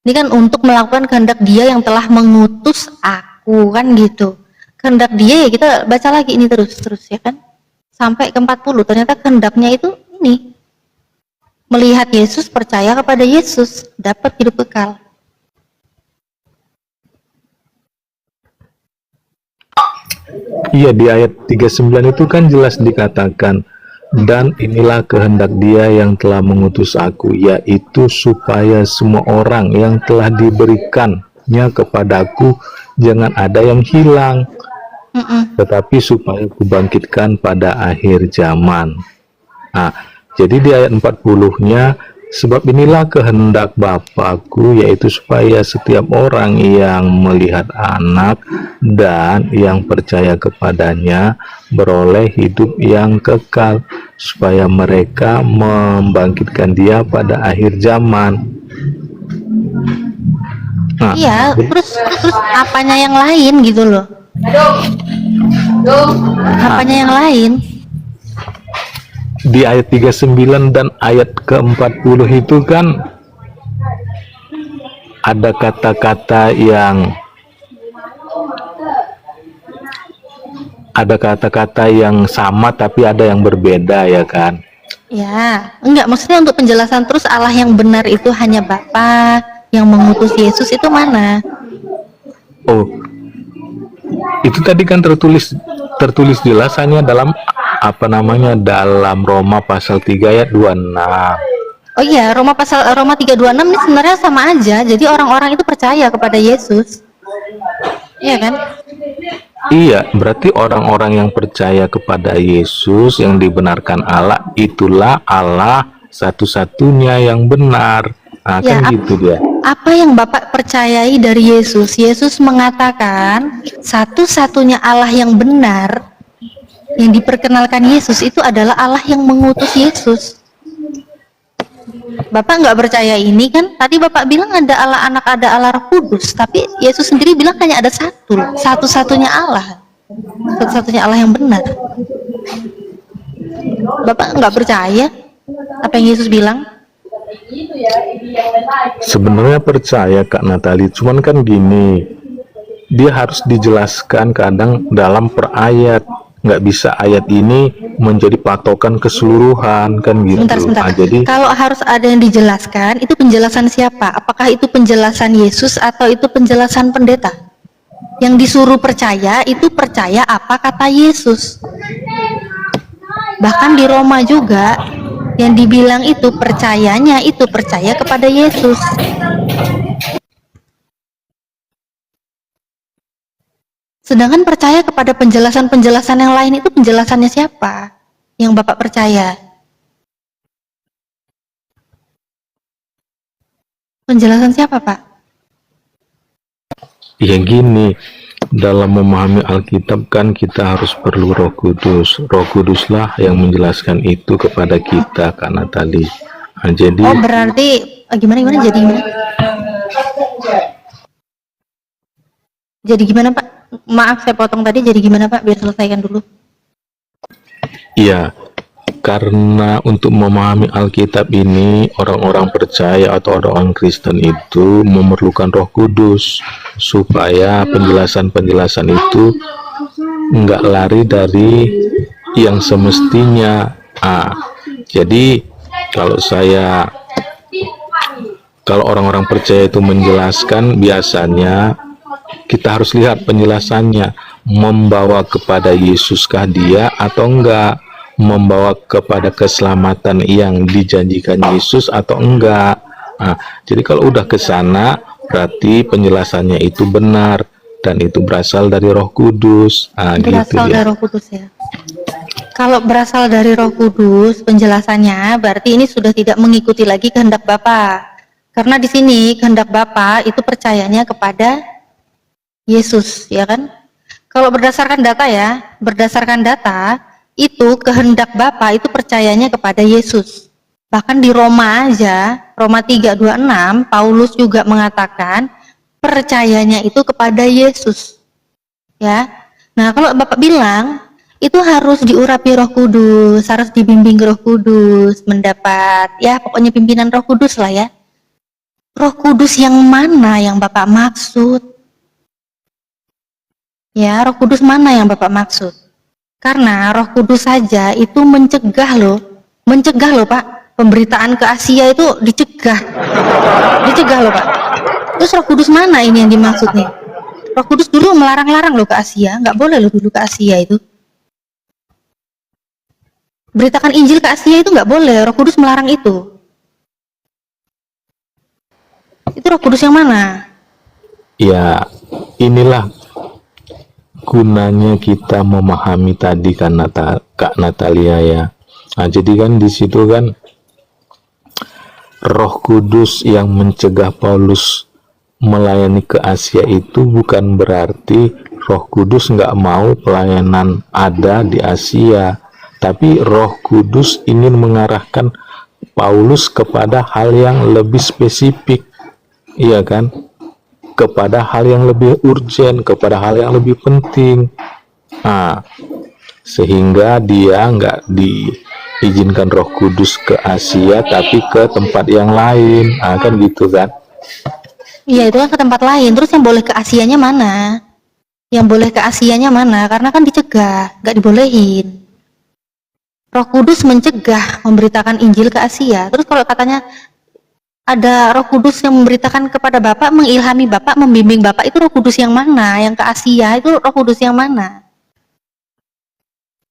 B: Ini kan untuk melakukan kehendak Dia yang telah mengutus aku, kan gitu. Kehendak Dia ya kita baca lagi ini terus ya kan. Sampai ke 40, ternyata kehendaknya itu ini. Melihat Yesus, percaya kepada Yesus, dapat hidup kekal.
A: Iya, di ayat 39 itu kan jelas dikatakan, dan inilah kehendak Dia yang telah mengutus aku, yaitu supaya semua orang yang telah diberikannya kepadaku jangan ada yang hilang, tetapi supaya kubangkitkan pada akhir zaman. Jadi di ayat 40-nya, sebab inilah kehendak Bapakku, yaitu supaya setiap orang yang melihat Anak dan yang percaya kepadanya beroleh hidup yang kekal, supaya mereka membangkitkan Dia pada akhir zaman. Nah,
B: Iya, terus apanya yang lain gitu loh? Apanya yang lain?
A: di ayat 39 dan ayat ke-40 itu kan ada kata-kata yang sama tapi ada yang berbeda, ya kan?
B: Ya, enggak, maksudnya untuk penjelasan terus Allah yang benar itu hanya Bapa yang mengutus Yesus itu mana?
A: Oh, itu tadi kan tertulis jelasannya dalam dalam Roma pasal 3 ayat 26.
B: Oh iya, Roma 3:26 ini sebenarnya sama aja. Jadi orang-orang itu percaya kepada Yesus. Iya kan?
A: Iya, berarti orang-orang yang percaya kepada Yesus yang dibenarkan Allah, itulah Allah satu-satunya yang benar. Nah,
B: Ya,
A: kan gitu dia.
B: apa yang Bapak percayai dari Yesus? Yesus mengatakan satu-satunya Allah yang benar yang diperkenalkan Yesus itu adalah Allah yang mengutus Yesus. Bapak nggak percaya ini kan? Tadi Bapak bilang ada Allah Anak, ada Allah Roh Kudus, tapi Yesus sendiri bilang hanya ada satu-satunya Allah, satu-satunya Allah yang benar. Bapak nggak percaya apa yang Yesus bilang?
A: Sebenarnya percaya Kak Natali, cuman kan gini, dia harus dijelaskan kadang dalam per ayat. Nggak bisa ayat ini menjadi patokan keseluruhan, kan gitu.
B: Sebentar.
A: Jadi
B: Kalau harus ada yang dijelaskan, itu penjelasan siapa? Apakah itu penjelasan Yesus atau itu penjelasan pendeta? Yang disuruh percaya itu percaya apa kata Yesus. Bahkan di Roma juga yang dibilang itu percayanya itu percaya kepada Yesus. Sedangkan percaya kepada penjelasan-penjelasan yang lain itu penjelasannya siapa? Yang Bapak percaya? Penjelasan siapa, Pak?
A: ya gini, dalam memahami Alkitab kan kita harus perlu Roh Kudus. Roh Kuduslah yang menjelaskan itu kepada kita, Kak Natali. Nah, jadi
B: Oh, berarti gimana jadi gimana? Jadi gimana, Pak? Maaf saya potong tadi, jadi gimana, Pak? Biar selesaikan dulu.
A: iya, karena untuk memahami Alkitab ini orang-orang percaya atau orang-orang Kristen itu memerlukan Roh Kudus supaya penjelasan-penjelasan itu nggak lari dari yang semestinya. Jadi kalau orang-orang percaya itu menjelaskan, biasanya kita harus lihat penjelasannya membawa kepada Yesuskah dia atau enggak, membawa kepada keselamatan yang dijanjikan Yesus atau enggak. Jadi kalau udah ke sana berarti penjelasannya itu benar dan itu berasal dari Roh Kudus.
B: Berasal dari Roh Kudus ya. Kalau berasal dari Roh Kudus penjelasannya berarti ini sudah tidak mengikuti lagi kehendak Bapa. Karena di sini kehendak Bapa itu percayanya kepada Yesus, ya kan? Kalau berdasarkan data itu kehendak Bapa itu percayanya kepada Yesus. Bahkan di Roma aja, Roma 3:26, Paulus juga mengatakan percayanya itu kepada Yesus. Ya. Nah, kalau Bapak bilang itu harus diurapi Roh Kudus, harus dibimbing Roh Kudus, mendapat ya pokoknya pimpinan Roh Kudus lah ya. Roh Kudus yang mana yang Bapak maksud? Ya, Roh Kudus mana yang Bapak maksud? Karena Roh Kudus saja itu mencegah loh Pak. Pemberitaan ke Asia itu dicegah loh Pak. Terus Roh Kudus mana ini yang dimaksud nih? Roh Kudus dulu melarang-larang loh ke Asia, nggak boleh loh dulu ke Asia itu. Beritakan Injil ke Asia itu nggak boleh, Roh Kudus melarang itu. Itu Roh Kudus yang mana?
A: Ya, inilah gunanya kita memahami tadi kan Kak Natalia ya. Jadi kan di situ kan Roh Kudus yang mencegah Paulus melayani ke Asia itu bukan berarti Roh Kudus nggak mau pelayanan ada di Asia, tapi Roh Kudus ingin mengarahkan Paulus kepada hal yang lebih spesifik, iya kan? kepada hal yang lebih urgent, kepada hal yang lebih penting. Nah, sehingga dia nggak diizinkan Roh Kudus ke Asia tapi ke tempat yang lain. Nah, kan gitu kan.
B: Iya, itu kan ke tempat lain. Terus yang boleh ke Asianya mana? Yang boleh ke Asianya mana? Karena kan dicegah, nggak dibolehin. Roh Kudus mencegah memberitakan Injil ke Asia. Terus kalau katanya ada Roh Kudus yang memberitakan kepada Bapak, mengilhami Bapak, membimbing Bapak, itu Roh Kudus yang mana? Yang ke Asia itu Roh Kudus yang mana?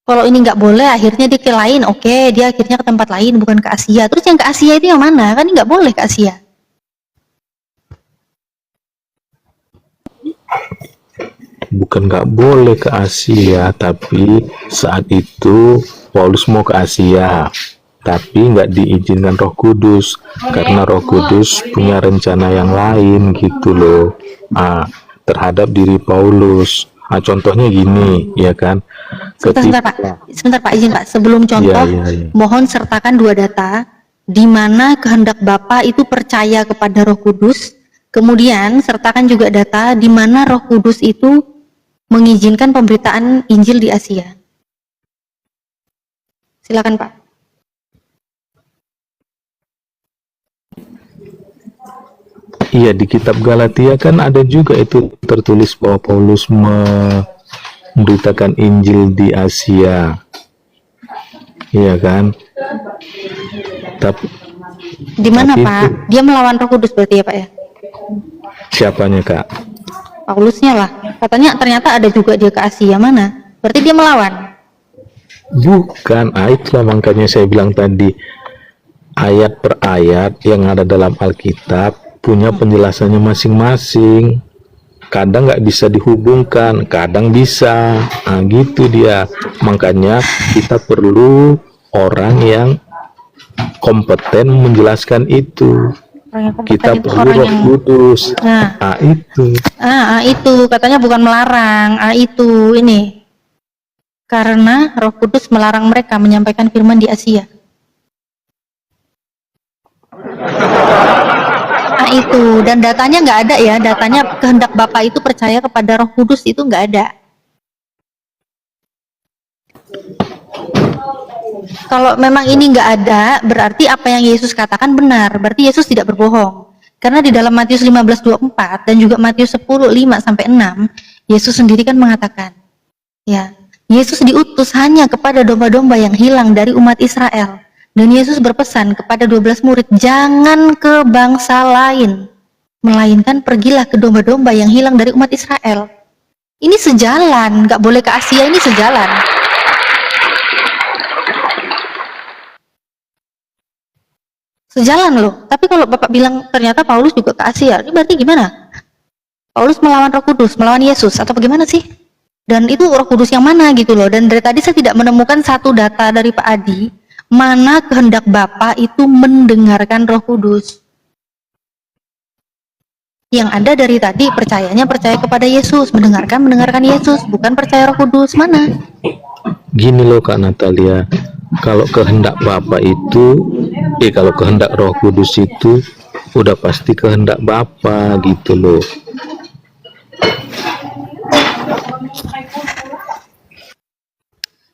B: Kalau ini nggak boleh, akhirnya dia ke lain. Oke, dia akhirnya ke tempat lain, bukan ke Asia. Terus yang ke Asia itu yang mana? Kan nggak boleh ke Asia.
A: Bukan nggak boleh ke Asia, tapi saat itu Paulus mau ke Asia, tapi nggak diizinkan Roh Kudus karena Roh Kudus punya rencana yang lain gitu loh. Terhadap diri Paulus. Contohnya gini, ya kan?
B: Sebentar Pak, izin Pak. Sebelum contoh, mohon sertakan 2 data di mana kehendak Bapak itu percaya kepada Roh Kudus. Kemudian sertakan juga data di mana Roh Kudus itu mengizinkan pemberitaan Injil di Asia. Silakan Pak.
A: Iya, di kitab Galatia kan ada juga itu tertulis bahwa Paulus memberitakan Injil di Asia. Iya kan? Tapi
B: di mana Pak? Dia melawan Roh Kudus berarti ya Pak ya?
A: Siapanya Kak?
B: Paulusnya lah. Katanya ternyata ada juga dia ke Asia, mana? Berarti dia melawan?
A: Bukan, itulah makanya saya bilang tadi, ayat per ayat yang ada dalam Alkitab punya penjelasannya masing-masing. Kadang nggak bisa dihubungkan, kadang bisa. Gitu dia. Makanya kita perlu orang yang kompeten menjelaskan itu. Kita perlu Roh Kudus.
B: Itu katanya bukan melarang. Itu ini karena Roh Kudus melarang mereka menyampaikan firman di Asia. Itu, dan datanya nggak ada ya. Datanya kehendak Bapak itu percaya kepada Roh Kudus itu nggak ada. Kalau memang ini nggak ada, berarti apa yang Yesus katakan benar. Berarti Yesus tidak berbohong. Karena di dalam Matius 15:24 dan juga Matius 10:5-6, Yesus sendiri kan mengatakan, ya, Yesus diutus hanya kepada domba-domba yang hilang dari umat Israel. Dan Yesus berpesan kepada 12 murid, jangan ke bangsa lain, melainkan pergilah ke domba-domba yang hilang dari umat Israel. Ini sejalan, nggak boleh ke Asia, ini sejalan. Sejalan loh. Tapi kalau Bapak bilang ternyata Paulus juga ke Asia, ini berarti gimana? Paulus melawan Roh Kudus, melawan Yesus, atau bagaimana sih? Dan itu Roh Kudus yang mana gitu loh. Dan dari tadi saya tidak menemukan satu data dari Pak Adi, mana kehendak Bapak itu mendengarkan Roh Kudus. Yang ada dari tadi percayanya percaya kepada Yesus, mendengarkan Yesus, bukan percaya Roh Kudus. Mana?
A: Gini loh Kak Natalia, kalau kehendak Bapa itu, kalau kehendak Roh Kudus itu udah pasti kehendak Bapa gitu loh.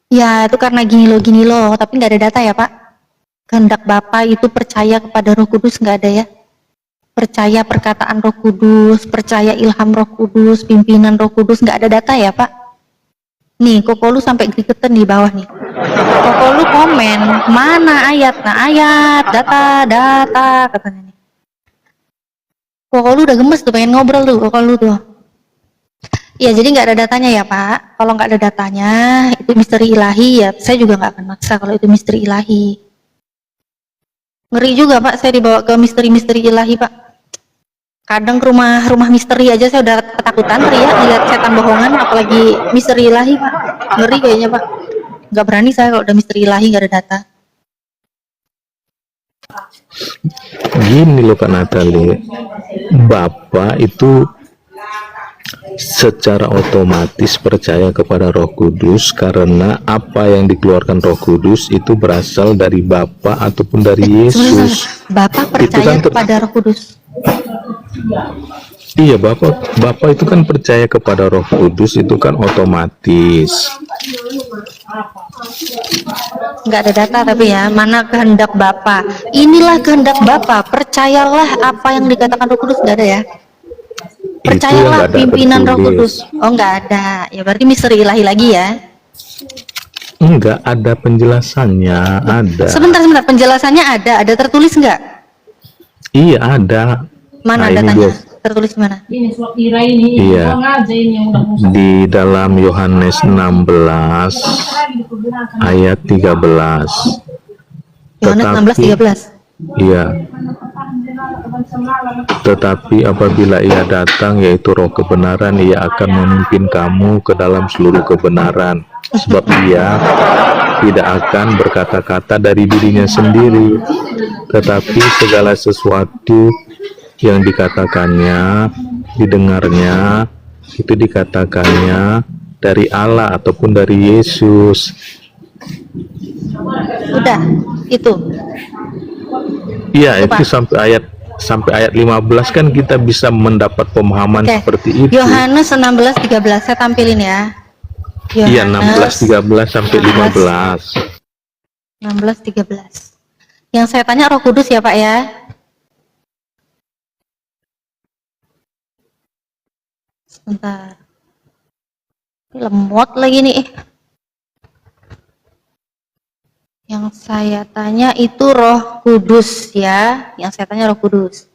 B: Ya itu karena gini loh, tapi nggak ada data ya Pak. Kehendak Bapa itu percaya kepada Roh Kudus nggak ada ya. Percaya perkataan Roh Kudus, percaya ilham Roh Kudus, pimpinan Roh Kudus, nggak ada data ya Pak. Nih, Kokolu sampai gregetan di bawah nih. Kokolu komen, mana ayat? Nah, ayat, data, katanya nih. Kokolu udah gemes tuh, pengen ngobrol tuh, Kokolu tuh. Ya, jadi nggak ada datanya ya Pak. Kalau nggak ada datanya, itu misteri ilahi ya. Saya juga nggak akan maksa kalau itu misteri ilahi. Ngeri juga Pak, saya dibawa ke misteri-misteri ilahi Pak. Kadang ke rumah misteri aja saya udah ketakutan ya lihat setan bohongan, apalagi misteri ilahi Pak. Ngeri kayaknya Pak. Nggak berani saya kalau udah misteri ilahi nggak ada data.
A: Gini loh Kak Natalia, Bapak itu secara otomatis percaya kepada Roh Kudus karena apa yang dikeluarkan Roh Kudus itu berasal dari Bapa ataupun dari Yesus.
B: Bapak percaya
A: kan
B: kepada Roh Kudus.
A: Iya, Bapak itu kan percaya kepada Roh Kudus, itu kan otomatis.
B: Nggak ada data tapi ya, mana kehendak Bapa. Inilah kehendak Bapa, percayalah apa yang dikatakan Roh Kudus. Nggak ada ya?
A: Itu yang
B: Percayalah
A: nggak ada
B: pimpinan Roh
A: tertulis.
B: Kudus. Oh, nggak ada. Ya berarti misteri ilahi lagi ya.
A: Enggak ada penjelasannya, ada.
B: Sebentar, penjelasannya ada tertulis nggak?
A: Iya, ada.
B: Mana
A: Nah, ini
B: datanya?
A: dua.
B: Tertulis di mana?
C: Ini surat Ira ini,
A: Iya.
C: buang aja ini yang udah rusak.
A: Di dalam Yohanes 16
C: Lagi dipergunakan.
A: ayat 13.
B: Yohanes 16:13.
A: Iya. Tetapi apabila ia datang, yaitu Roh kebenaran, ia akan memimpin kamu ke dalam seluruh kebenaran. Sebab ia tidak akan berkata-kata dari dirinya sendiri, tetapi segala sesuatu yang dikatakannya, didengarnya, itu dikatakannya dari Allah ataupun dari Yesus.
B: Udah, itu.
A: Iya,
B: Itu,
A: itu
B: Pak.
A: sampai ayat 15 kan kita bisa mendapat pemahaman
B: Oke.
A: seperti itu.
B: Yohanes 16:13 saya tampilin ya.
A: Iya, 16:13 sampai 15.
B: 16:13. Yang saya tanya Roh Kudus ya, Pak ya. Sebentar. Ini lemot lagi nih. Yang saya tanya itu Roh Kudus ya. Yang saya tanya Roh Kudus.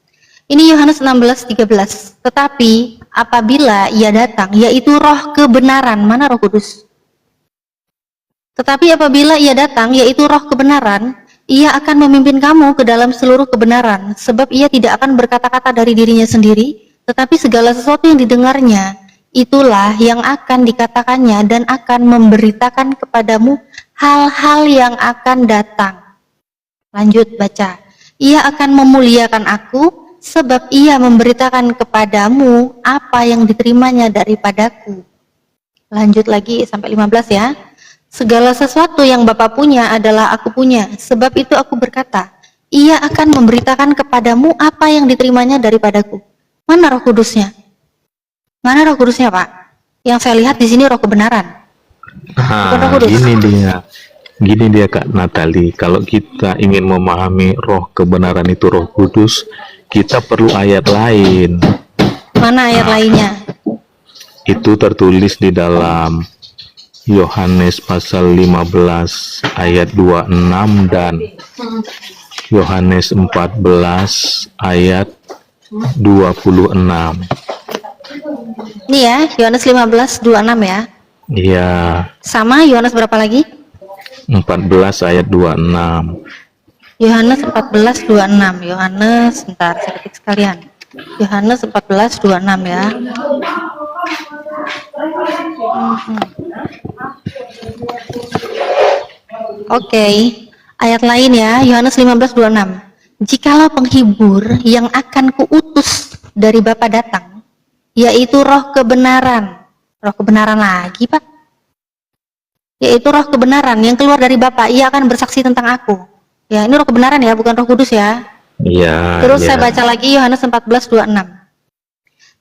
B: Ini Yohanes 16:13. Tetapi apabila ia datang, yaitu Roh kebenaran. Mana Roh Kudus? Tetapi apabila ia datang, yaitu Roh kebenaran, ia akan memimpin kamu ke dalam seluruh kebenaran. Sebab ia tidak akan berkata-kata dari dirinya sendiri, tetapi segala sesuatu yang didengarnya, itulah yang akan dikatakannya dan akan memberitakan kepadamu hal-hal yang akan datang. Lanjut baca. Ia akan memuliakan aku, sebab ia memberitakan kepadamu apa yang diterimanya daripadaku. Lanjut lagi sampai 15 ya. Segala sesuatu yang Bapa punya adalah aku punya, sebab itu aku berkata, ia akan memberitakan kepadamu apa yang diterimanya daripadaku. Mana Roh Kudusnya? Mana Roh Kudusnya, Pak? Yang saya lihat di sini Roh kebenaran. Bukan Roh Kudus.
A: Gini dia Kak Natali, kalau kita ingin memahami Roh kebenaran itu Roh Kudus, kita perlu ayat lain.
B: Mana ayat lainnya?
A: Itu tertulis di dalam Yohanes pasal 15 ayat 26 dan Yohanes 14 ayat 26.
B: Ini ya, Yohanes 15:26 ya.
A: Iya,
B: Sama Yohanes berapa lagi?
A: 14 ayat 26.
B: Yohanes 14:26. Yohanes, sebentar, saya ketik sekalian. Yohanes 14:26 ya. Oke, ayat lain ya, Yohanes 15:26. Jikalau penghibur yang akan kuutus dari Bapa datang, yaitu Roh kebenaran. Roh kebenaran lagi, Pak. Yaitu Roh kebenaran yang keluar dari Bapa, ia akan bersaksi tentang aku. Ya, ini Roh kebenaran ya, bukan Roh Kudus ya.
A: Iya.
B: Terus
A: iya.
B: saya baca lagi Yohanes 14:26.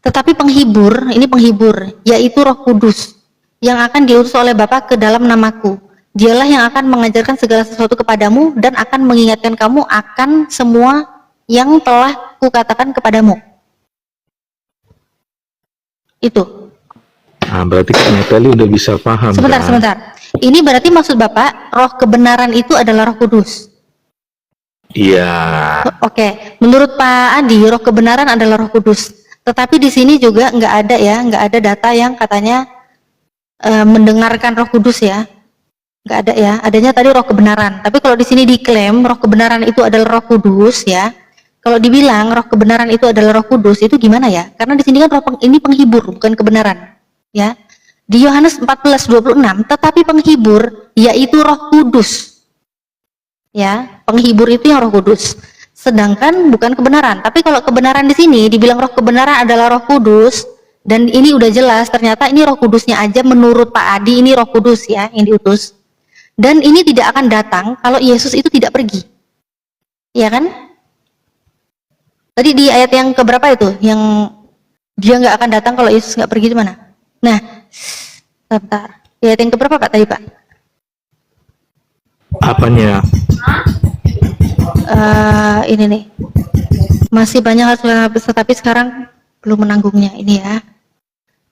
B: Tetapi penghibur, ini penghibur, yaitu Roh Kudus, yang akan diutus oleh Bapa ke dalam namaku. Dialah yang akan mengajarkan segala sesuatu kepadamu dan akan mengingatkan kamu akan semua yang telah kukatakan kepadamu. Itu.
A: Nah, berarti Kak Natali udah bisa paham.
B: Sebentar,
A: kan?
B: sebentar. Ini berarti maksud Bapak, Roh kebenaran itu adalah Roh Kudus.
A: Iya.
B: Oke, menurut Pak Adi, Roh kebenaran adalah Roh Kudus. Tetapi di sini juga nggak ada ya, nggak ada data yang katanya mendengarkan Roh Kudus ya. Nggak ada ya, adanya tadi Roh kebenaran. Tapi kalau di sini diklaim Roh kebenaran itu adalah Roh Kudus ya. Kalau dibilang Roh kebenaran itu adalah Roh Kudus, itu gimana ya? Karena di sini kan ini penghibur, bukan kebenaran, ya. Di Yohanes 14:26, tetapi penghibur yaitu Roh Kudus. Ya, penghibur itu yang Roh Kudus. Sedangkan bukan kebenaran. Tapi kalau kebenaran di sini dibilang Roh kebenaran adalah Roh Kudus, dan ini udah jelas ternyata ini Roh Kudusnya aja menurut Pak Adi ini Roh Kudus ya yang diutus. Dan ini tidak akan datang kalau Yesus itu tidak pergi. Iya kan? Tadi di ayat yang keberapa itu? Yang Dia nggak akan datang kalau Yesus nggak pergi, gimana? Nah, sebentar. Ya, yang keberapa Pak tadi Pak?
A: Apanya?
B: Ini nih. Masih banyak hal tetapi sekarang belum menanggungnya ini ya.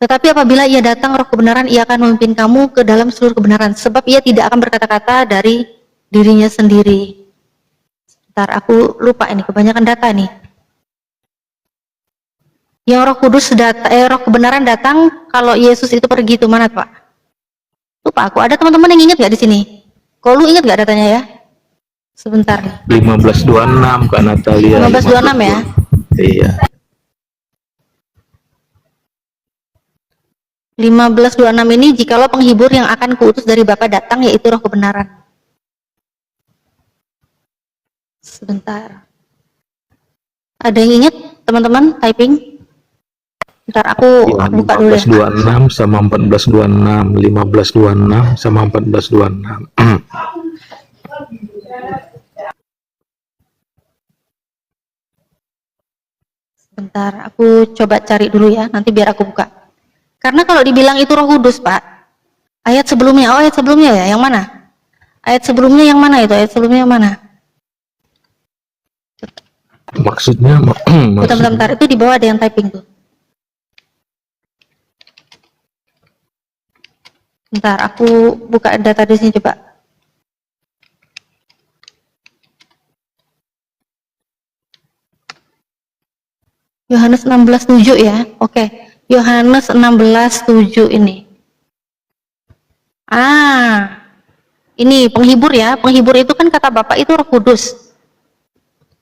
B: Tetapi apabila ia datang roh kebenaran, ia akan memimpin kamu ke dalam seluruh kebenaran. Sebab ia tidak akan berkata-kata dari dirinya sendiri. Bentar, aku lupa ini, kebanyakan data nih. Yang roh kudus roh kebenaran datang kalau Yesus itu pergi, itu mana Pak? Lupa aku, ada teman-teman yang ingat nggak di sini? Kok lu ingat nggak datanya ya? Sebentar nih.
A: 1526 Kak Natalia.
B: 1526 ya?
A: Iya.
B: 1526 ini jikalau penghibur yang akan kuutus dari Bapa datang, yaitu roh kebenaran. Sebentar. Ada yang ingat teman-teman typing? Bentar aku buka dulu ya.
A: 1526 sama 1426, 1526 sama 1426.
B: Sebentar, aku coba cari dulu ya, nanti biar aku buka. Karena kalau dibilang itu Roh Kudus, Pak, ayat sebelumnya, ayat sebelumnya ya, yang mana? Ayat sebelumnya yang mana itu? Ayat sebelumnya yang mana?
A: Maksudnya,
B: Bentar, itu di bawah ada yang typing tuh. Bentar, aku buka data di sini coba. Yohanes 16:7 ya. Oke. Yohanes 16:7 ini. Ini penghibur ya. Penghibur itu kan kata Bapak itu Roh Kudus.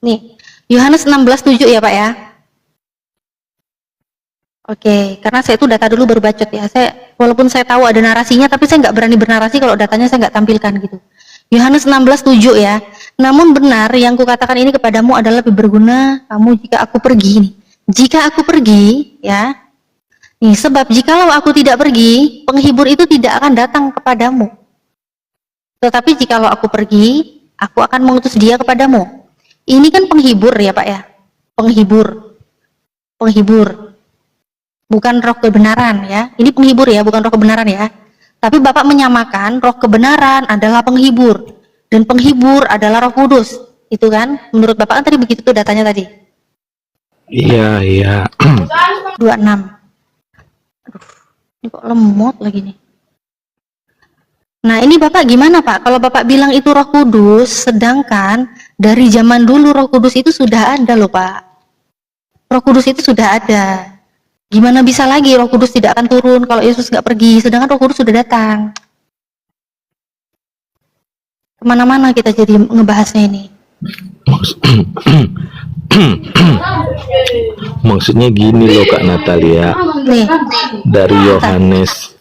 B: Nih, Yohanes 16:7 ya, Pak ya. Oke, karena saya itu data dulu baru bacot ya. Walaupun saya tahu ada narasinya, tapi saya nggak berani bernarasi kalau datanya saya nggak tampilkan gitu. Yohanes 16:7 ya. Namun benar yang kukatakan ini kepadamu adalah lebih berguna kamu jika aku pergi nih. Jika aku pergi, ya. Nih, sebab jikalau aku tidak pergi, penghibur itu tidak akan datang kepadamu. Tetapi jikalau aku pergi, aku akan mengutus dia kepadamu. Ini kan penghibur ya, Pak ya. Penghibur. Penghibur. Bukan roh kebenaran ya. Ini penghibur ya, bukan roh kebenaran ya. Tapi Bapak menyamakan roh kebenaran adalah penghibur dan penghibur adalah Roh Kudus. Itu kan? Menurut Bapak kan tadi begitu tuh datanya tadi.
A: Iya.
B: 26. Aduh, ini kok lemot lagi nih. Nah, ini Bapak gimana, Pak? Kalau Bapak bilang itu Roh Kudus, sedangkan dari zaman dulu Roh Kudus itu sudah ada loh, Pak. Roh Kudus itu sudah ada. Gimana bisa lagi Roh Kudus tidak akan turun kalau Yesus nggak pergi, sedangkan Roh Kudus sudah datang. Kemana-mana kita jadi ngebahasnya ini.
A: Maksudnya gini loh Kak Natalia.
B: Nih,
A: Dari Yohanes.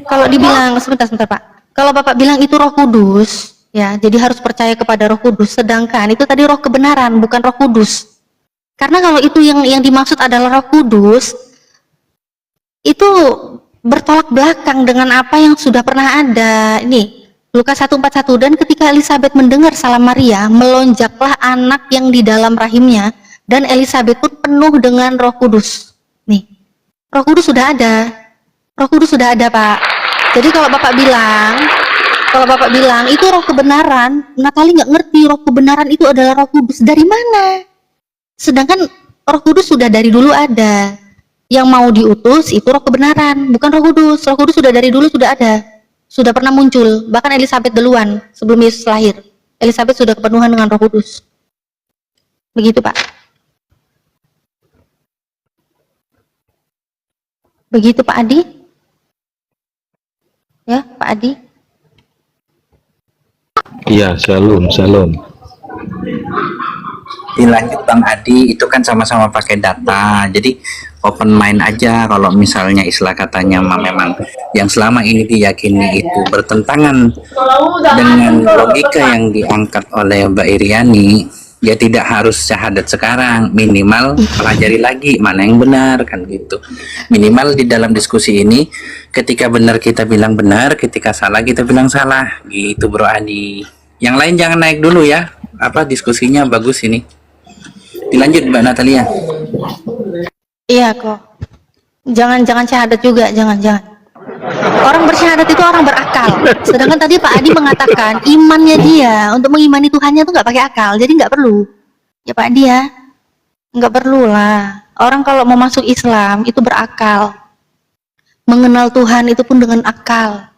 B: kalau dibilang sebentar Pak. Kalau Bapak bilang itu Roh Kudus, ya, jadi harus percaya kepada Roh Kudus. Sedangkan itu tadi Roh kebenaran, bukan Roh Kudus. Karena kalau itu yang dimaksud adalah Roh Kudus, itu bertolak belakang dengan apa yang sudah pernah ada. Ini Lukas 1:41, dan ketika Elizabeth mendengar salam Maria, melonjaklah anak yang di dalam rahimnya, dan Elizabeth pun penuh dengan Roh Kudus. Nih, Roh Kudus sudah ada. Roh Kudus sudah ada, Pak. Jadi kalau Bapak bilang itu roh kebenaran, Natali nggak ngerti roh kebenaran itu adalah Roh Kudus. Dari mana? Sedangkan Roh Kudus sudah dari dulu ada. Yang mau diutus itu roh kebenaran, bukan Roh Kudus. Roh Kudus sudah dari dulu sudah ada. Sudah pernah muncul, bahkan Elizabeth duluan sebelum Yesus lahir. Elizabeth sudah kepenuhan dengan Roh Kudus. Begitu, Pak. Begitu, Pak Adi. Ya, Pak Adi.
A: Iya, shalom.
D: Dilanjut Bang Adi, itu kan sama-sama pakai data, jadi open mind aja. Kalau misalnya istilah katanya memang yang selama ini diyakini itu bertentangan dengan logika yang diangkat oleh Mbak Iriani, ya tidak harus syahadat sekarang, minimal pelajari lagi mana yang benar, kan gitu. Minimal di dalam diskusi ini, ketika benar kita bilang benar, ketika salah kita bilang salah, gitu Bro Adi. Yang lain jangan naik dulu ya, diskusinya bagus ini. Dilanjut Mbak Natalia.
B: Iya kok. Jangan syahadat juga, jangan. Orang bersyahadat itu orang berakal. Sedangkan tadi Pak Adi mengatakan imannya dia untuk mengimani Tuhannya itu nggak pakai akal, jadi nggak perlu. Ya Pak Adi ya, nggak perlu lah. Orang kalau mau masuk Islam itu berakal. Mengenal Tuhan itu pun dengan akal.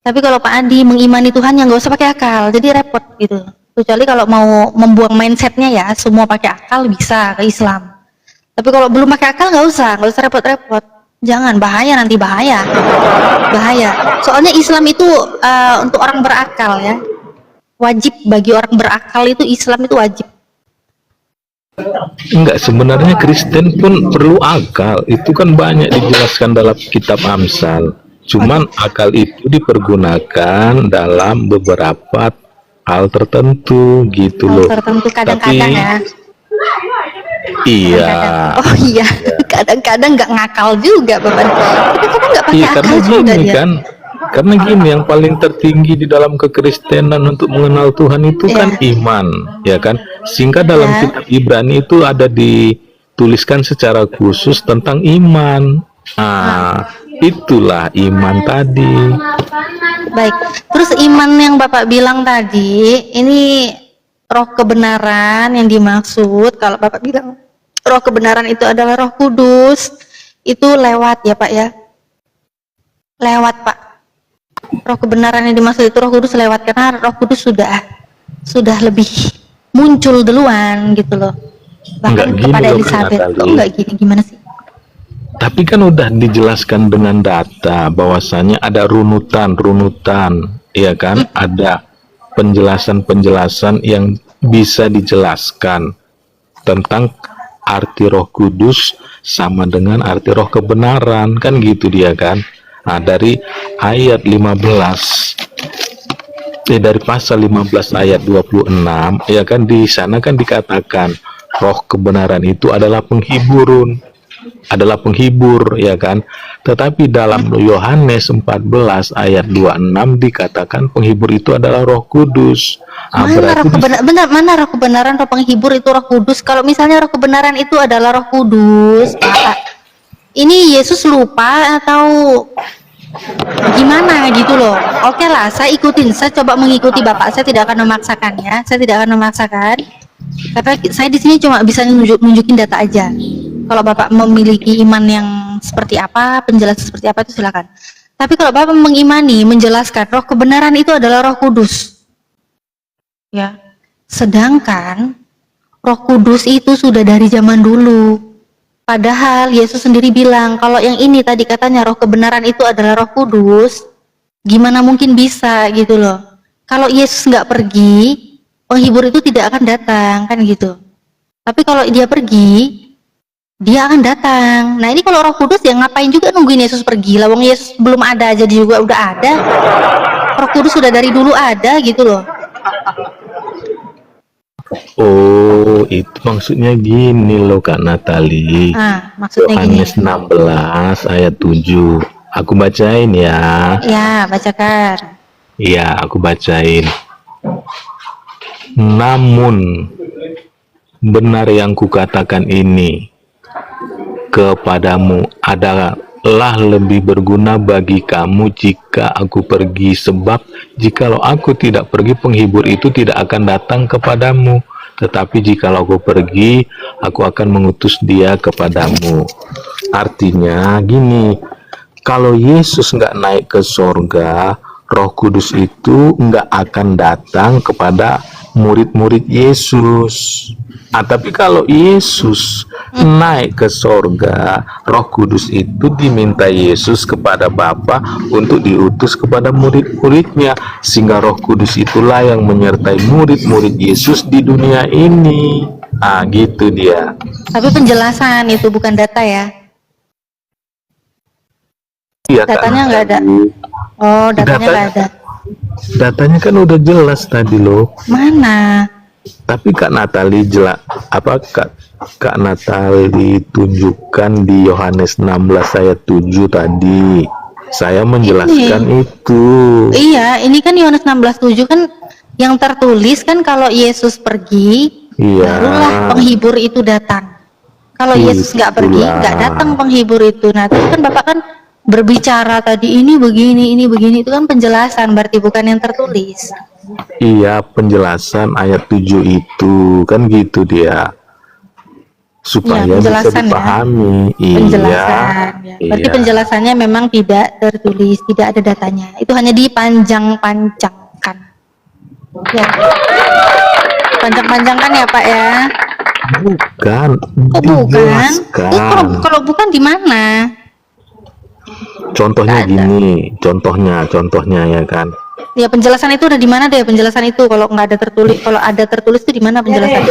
B: Tapi kalau Pak Adi mengimani Tuhan yang nggak usah pakai akal, jadi repot gitu. Kecuali kalau mau membuang mindsetnya ya, semua pakai akal bisa ke Islam. Tapi kalau belum pakai akal nggak usah repot-repot. Jangan, nanti bahaya. Soalnya Islam itu untuk orang berakal ya. Wajib bagi orang berakal itu Islam itu wajib.
A: Enggak, sebenarnya Kristen pun perlu akal. Itu kan banyak dijelaskan dalam kitab Amsal. Cuman akal itu dipergunakan dalam beberapa hal tertentu gitu loh.
B: Tertentu kadang-kadang ya.
A: Iya.
B: Oh iya, kadang-kadang nggak ngakal juga Bapak. Kadang-kadang nggak pakai
A: Iya,
B: akal
A: karena
B: juga
A: gini
B: dia.
A: kan. Karena gini, yang paling tertinggi di dalam kekristenan untuk mengenal Tuhan itu kan iman, ya kan? Sehingga dalam kitab Ibrani itu ada dituliskan secara khusus tentang iman. Itulah iman tadi.
B: Baik, terus iman yang Bapak bilang tadi, ini roh kebenaran yang dimaksud. Kalau Bapak bilang roh kebenaran itu adalah Roh Kudus, itu lewat ya Pak ya? Lewat Pak. Roh kebenaran yang dimaksud itu Roh Kudus lewat, karena Roh Kudus sudah lebih muncul duluan gitu loh. Bahkan
A: Enggak
B: kepada
A: gini loh,
B: Elizabeth.
A: Kak
B: Kok enggak gini, gimana sih?
A: Tapi kan udah dijelaskan dengan data bahwasanya ada runutan, ya kan? Ada penjelasan yang bisa dijelaskan tentang arti Roh Kudus sama dengan arti Roh kebenaran, kan gitu dia kan? Nah, dari ayat 15 dari pasal 15 ayat 26 ya kan, di sana kan dikatakan roh kebenaran itu adalah penghibur ya kan. Tetapi dalam Yohanes 14 ayat 26 dikatakan penghibur itu adalah Roh Kudus.
B: Mana roh kebenaran, roh penghibur itu Roh Kudus? Kalau misalnya roh kebenaran itu adalah Roh Kudus, Pak, ini Yesus lupa atau gimana gitu loh? Oke lah, saya coba mengikuti Bapak. Saya tidak akan memaksakan ya. Karena saya di sini cuma bisa nunjukin data aja. Kalau Bapak memiliki iman yang seperti apa, penjelasan seperti apa itu silakan. Tapi kalau Bapak menjelaskan roh kebenaran itu adalah Roh Kudus, ya. Sedangkan Roh Kudus itu sudah dari zaman dulu. Padahal Yesus sendiri bilang kalau yang ini tadi katanya roh kebenaran itu adalah Roh Kudus, gimana mungkin bisa gitu loh. Kalau Yesus nggak pergi, penghibur itu tidak akan datang, kan gitu. Tapi kalau dia pergi, dia akan datang. Nah ini kalau Roh Kudus ya ngapain juga nungguin Yesus pergi lah, wong Yesus belum ada aja juga udah ada. Roh Kudus sudah dari dulu ada gitu loh.
A: Oh, itu maksudnya gini loh Kak Natali.
B: Maksudnya
A: Yohanes
B: gini.
A: 16 ayat 7. Aku bacain ya.
B: Ya, bacakan.
A: Iya, aku bacain. Namun benar yang kukatakan ini kepadamu adalah lebih berguna bagi kamu jika aku pergi, sebab jikalau aku tidak pergi, penghibur itu tidak akan datang kepadamu, tetapi jikalau aku pergi, aku akan mengutus dia kepadamu. Artinya gini, kalau Yesus nggak naik ke sorga, Roh Kudus itu nggak akan datang kepada murid-murid Yesus. Tapi kalau Yesus naik ke sorga, Roh Kudus itu diminta Yesus kepada Bapa untuk diutus kepada murid-muridnya, sehingga Roh Kudus itulah yang menyertai murid-murid Yesus di dunia ini. Gitu dia.
B: Tapi penjelasan itu bukan data ya?
A: Iya,
B: datanya nggak ada. Oh, datanya nggak ada.
A: Datanya kan udah jelas tadi loh.
B: Mana?
A: Tapi Kak Natali Kak Natali tunjukkan di Yohanes 16 ayat 7 tadi. Saya menjelaskan itu.
B: Iya, ini kan Yohanes 16:7 kan yang tertulis kan kalau Yesus pergi, barulah penghibur itu datang. Kalau Yesus nggak pergi,
A: Itulah.
B: nggak datang penghibur itu. Nah, itu kan Bapak kan berbicara tadi ini begini, itu kan penjelasan, berarti bukan yang tertulis.
A: Iya, penjelasan ayat 7 itu kan gitu dia. Supaya
B: Ya,
A: bisa
B: penjelasan ya.
A: dipahami.
B: Penjelasan. Ya. Berarti
A: iya.
B: penjelasannya memang tidak tertulis, tidak ada datanya. Itu hanya dipanjang-panjangkan. Ya. Panjang-panjangkan ya Pak ya.
A: Bukan.
B: Oh bukan?
A: Dijelaskan.
B: Kalau bukan di mana?
A: Contohnya
B: Nggak ada.
A: gini, contohnya ya kan.
B: Ya penjelasan itu udah di mana deh penjelasan itu kalau nggak ada tertulis, kalau ada tertulis itu di mana penjelasan?